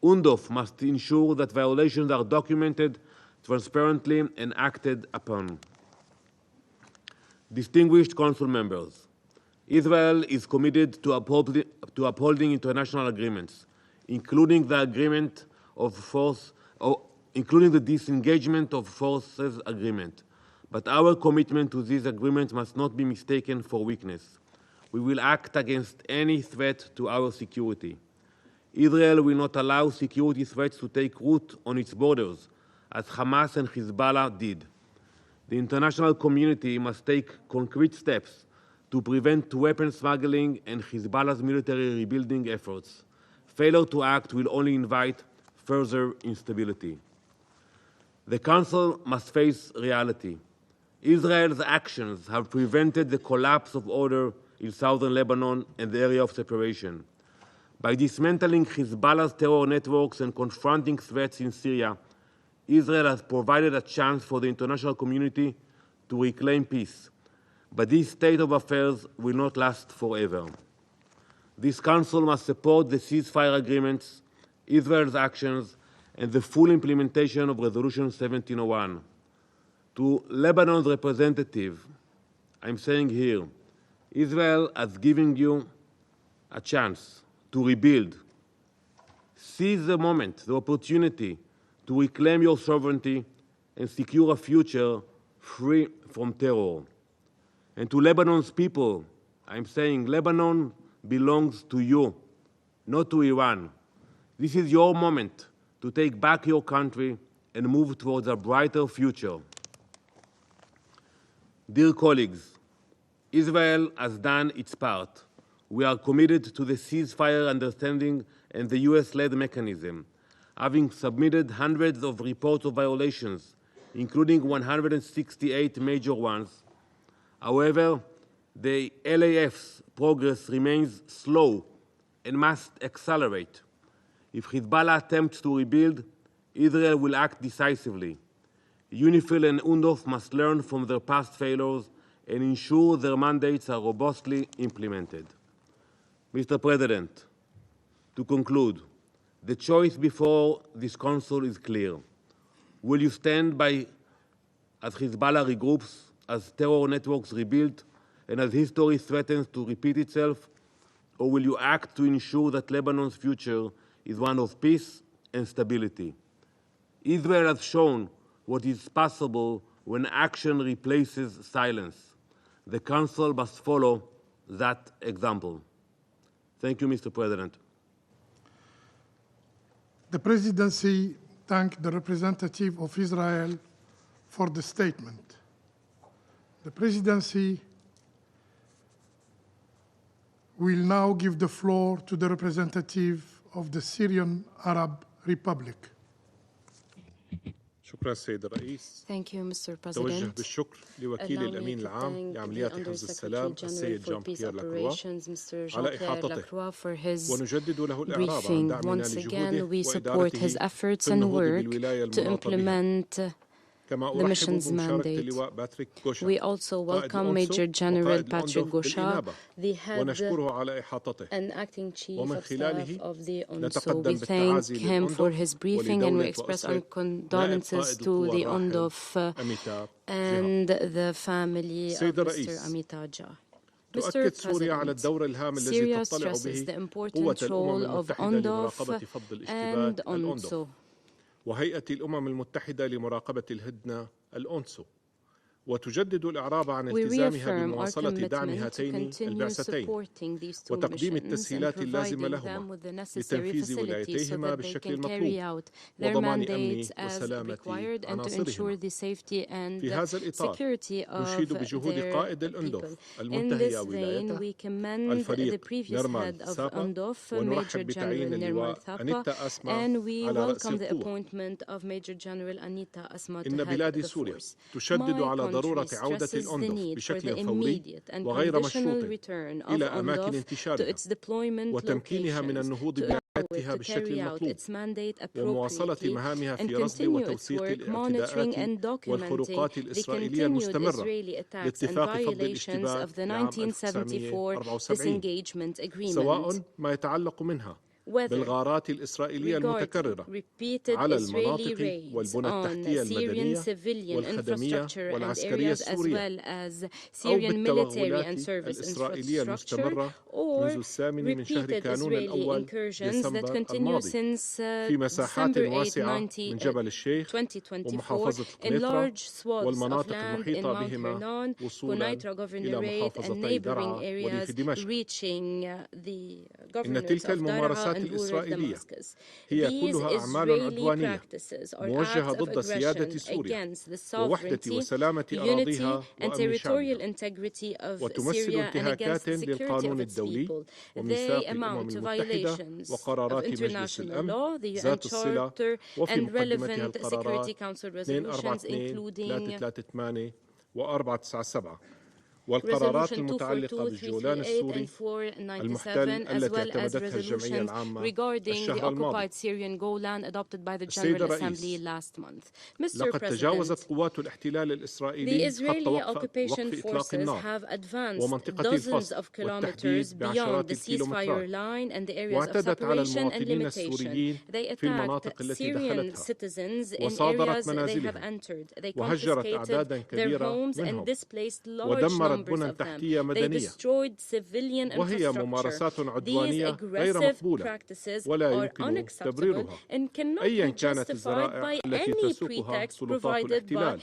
UNDOF must ensure that violations are documented transparently and acted upon. Distinguished Council members, Israel is committed to upholding international agreements, including the Disengagement of Forces Agreement. But our commitment to this agreement must not be mistaken for weakness. We will act against any threat to our security. Israel will not allow security threats to take root on its borders, as Hamas and Hezbollah did. The international community must take concrete steps to prevent weapons smuggling and Hezbollah's military rebuilding efforts. Failure to act will only invite further instability. The Council must face reality. Israel's actions have prevented the collapse of order in southern Lebanon and the area of separation. By dismantling Hezbollah's terror networks and confronting threats in Syria, Israel has provided a chance for the international community to reclaim peace. But this state of affairs will not last forever. This Council must support the ceasefire agreements, Israel's actions, and the full implementation of Resolution 1701. To Lebanon's representative, I'm saying here, Israel has given you a chance to rebuild. Seize the moment, the opportunity to reclaim your sovereignty and secure a future free from terror. And to Lebanon's people, I'm saying Lebanon belongs to you, not to Iran. This is your moment to take back your country and move towards a brighter future. Dear colleagues, Israel has done its part. We are committed to the ceasefire understanding and the US-led mechanism, having submitted hundreds of reports of violations, including 168 major ones. However, the LAF's progress remains slow and must accelerate. If Hezbollah attempts to rebuild, Israel will act decisively. UNIFIL and UNDOF must learn from their past failures and ensure their mandates are robustly implemented. Mr. President, to conclude, the choice before this Council is clear. Will you stand by as Hezbollah regroups, as terror networks rebuild, and as history threatens to repeat itself? Or will you act to ensure that Lebanon's future is one of peace and stability? Israel has shown what is possible when action replaces silence. The Council must follow that example. Thank you, Mr. President. The Presidency thanks the representative of Israel for the statement. The Presidency will now give the floor to the representative of the Syrian Arab Republic. شكرا سيد الرئيس. Thank you, Mr. توجه President. بالشكر لوكيل الأمين العام لعمليات حفظ السلام السيد جان بيير لاكروا على إحاطته ونجدد له الإعراب عن دعمنا لجهوده وإدارته في النهوض بالولاية المناطق the mission's mandate. We also welcome Major General Patrick Gosha, the head and acting chief of staff of the UNSO. We thank him for his briefing and we express our condolences to the UNDOF and the family of Mr. Amitab Jah. Mr. President, Syria stresses the important role of UNDOF and UNSO. وهيئة الأمم المتحدة لمراقبة الهدنة الأونسو وتجدد الإعراب عن التزامها بمواصلة دعم هاتين البعثتين وتقديم التسهيلات اللازمة لهما لتنفيذ ولايتيهما بالشكل المطلوب وضمان أمن وسلامة عناصرهما. في هذا الإطار نشيد بجهود قائد الأندوف المنتهية ولايته الفريق نرمال ثابا ونرحب بتعيين اللواء أنيتا أسما على رأس القوة. إن بلاد سوريا تشدد على ضرورة عودة الأندوف بشكل فوري وغير مشروط إلى أماكن انتشارها وتمكينها من النهوض برعايتها بالشكل المطلوب ومواصلة مهامها في رصد وتوثيق الاعتداءات والخروقات الإسرائيلية المستمرة لاتفاق فض الاشتباك لعام 1974 سواء ما يتعلق منها بالغارات الإسرائيلية المتكررة على المناطق والبنى التحتية المدنية والخدمية والعسكرية السورية أو بالتوغلات الإسرائيلية المستمرة منذ الثامن من شهر كانون الأول ديسمبر الماضي في مساحات واسعة من جبل الشيخ ومحافظة قنيطرة والمناطق المحيطة بهما وصولا إلى محافظتي درعا وريف دمشق. إن تلك الممارسات الإسرائيلية هي كلها أعمال عدوانية موجهة ضد سيادة سوريا ووحدة وسلامة أراضيها وأمن شعبها وتمثل انتهاكات للقانون الدولي وميثاق الأمم المتحدة وقرارات مجلس الأمن ذات الصلة وفي مقدمتها القرارات 242 و497 والقرارات المتعلقة بالجولان السوري المحتل التي اعتمدتها الجمعية العامة الشهر الماضي. السيد الرئيس، لقد تجاوزت قوات الاحتلال الإسرائيلي خط وقف إطلاق النار ومنطقة الفصل والتحديد بعشرات الكيلومترات واعتدت على المواطنين السوريين في المناطق التي دخلتها وصادرت منازلهم وهجرت أعدادا كبيرة منهم ودمرت بنى تحتية مدنية وهي ممارسات عدوانية غير مقبولة ولا يمكن تبريرها أيا كانت الذرائع التي تسوقها سلطات الاحتلال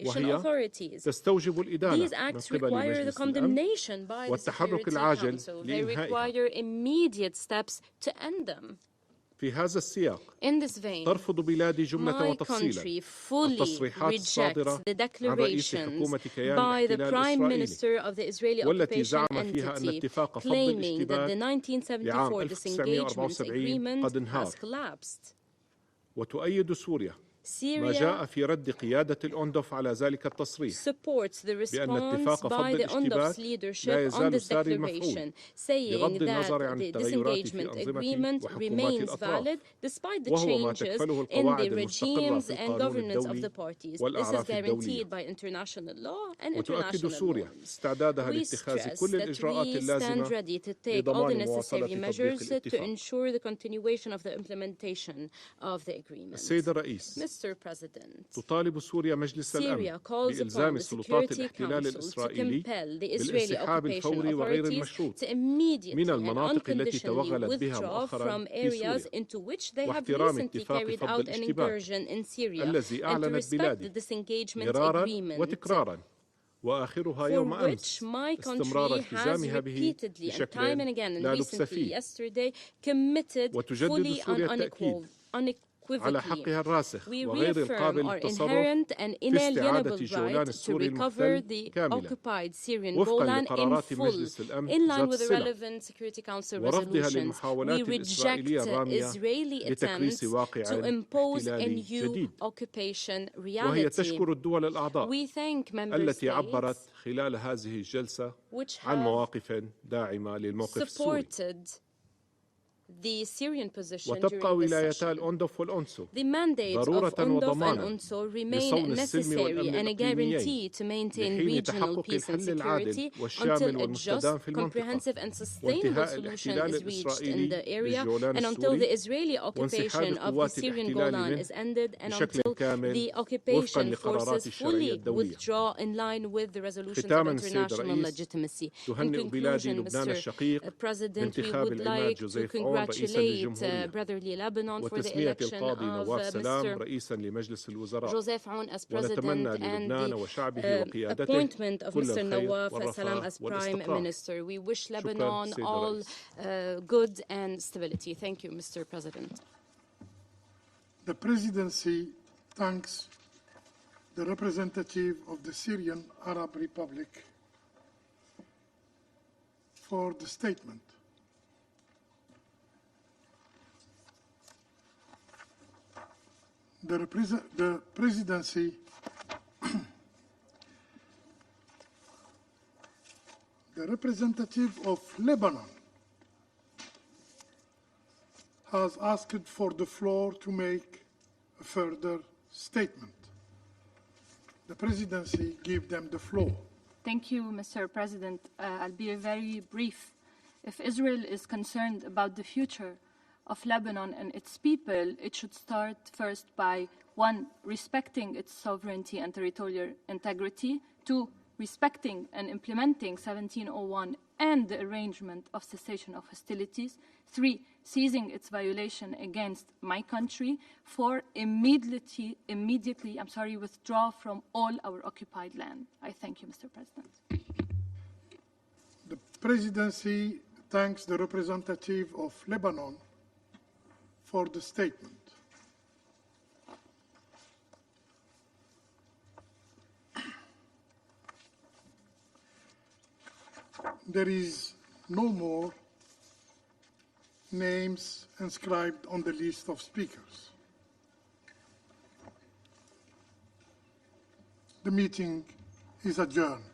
وهي تستوجب الإدانة من قبل مجلس الأمن والتحرك العاجل لإنهائها. في هذا السياق ترفض بلادي جملة وتفصيلا التصريحات الصادرة عن رئيس حكومة كيان الاحتلال الإسرائيلي والتي زعم فيها أن اتفاق فض الاشتباك لعام 1974 قد انهار وتؤيد سوريا ما جاء في رد قيادة الأوندوف على ذلك التصريح بأن اتفاق فض الاشتباك لا يزال ساري المفعول بغض النظر عن التغيرات في أنظمة وحكومات الأطراف وهو ما تكفله القواعد المستقرة في القانون الدولي والأعراف الدولية. وتؤكد سوريا استعدادها لاتخاذ كل الإجراءات اللازمة لضمان مواصلة تطبيق الاتفاق. السيد الرئيس، تطالب سوريا مجلس الأمن بإلزام سلطات الاحتلال الإسرائيلي بالانسحاب الفوري وغير المشروط من المناطق التي توغلت بها مؤخرا في سوريا، واحترام اتفاق فض الاشتباك الذي أعلنت بلادي مرارا وتكرارا وآخرها يوم أمس استمرار التزامها به بشكل لا لبس فيه، وتجدد سوريا التأكيد على حقها الراسخ وغير القابل للتصرف في استعادة جولان السوري المحتل كاملا وفقا لقرارات مجلس الأمن ذات الصلة ورفضها للمحاولات الإسرائيلية الرامية لتكريس واقع احتلالي جديد. وهي تشكر الدول الأعضاء التي عبرت خلال هذه الجلسة عن مواقف داعمة للموقف السوري. وتبقى ولايتا الأوندوف والأونسو ضرورة وضمانا لصون السلم والأمن الإقليميين لحين تحقق الحل العادل والشامل والمستدام في المنطقة وانتهاء الاحتلال الإسرائيلي لجولان السوري وانسحاب قوات الاحتلال منه بشكل كامل وفقا لقرارات الشرعية الدولية. ختاما السيد الرئيس، تهنئ بلادي لبنان الشقيق بانتخاب العماد جوزيف رئيسا للجمهورية وتسمية القاضي نواف سلام رئيسا لمجلس الوزراء، ونتمنى للبنان وشعبه وقيادته كل الخير والرفاه والاستقرار. شكرا سيد الرئيس. The presidency thanks the representative of the Syrian Arab Republic for the statement. The presidency the representative of Lebanon has asked for the floor to make a further statement. The presidency gives them the floor. Thank you, Mr. President. I'll be very brief. If Israel is concerned about the future of Lebanon and its people, it should start first by 1, respecting its sovereignty and territorial integrity, 2, respecting and implementing 1701 and the arrangement of cessation of hostilities, 3, ceasing its violation against my country, 4, immediately withdraw from all our occupied land. I thank you, Mr. President. The presidency thanks the representative of Lebanon for the statement. There is no more names inscribed on the list of speakers. The meeting is adjourned.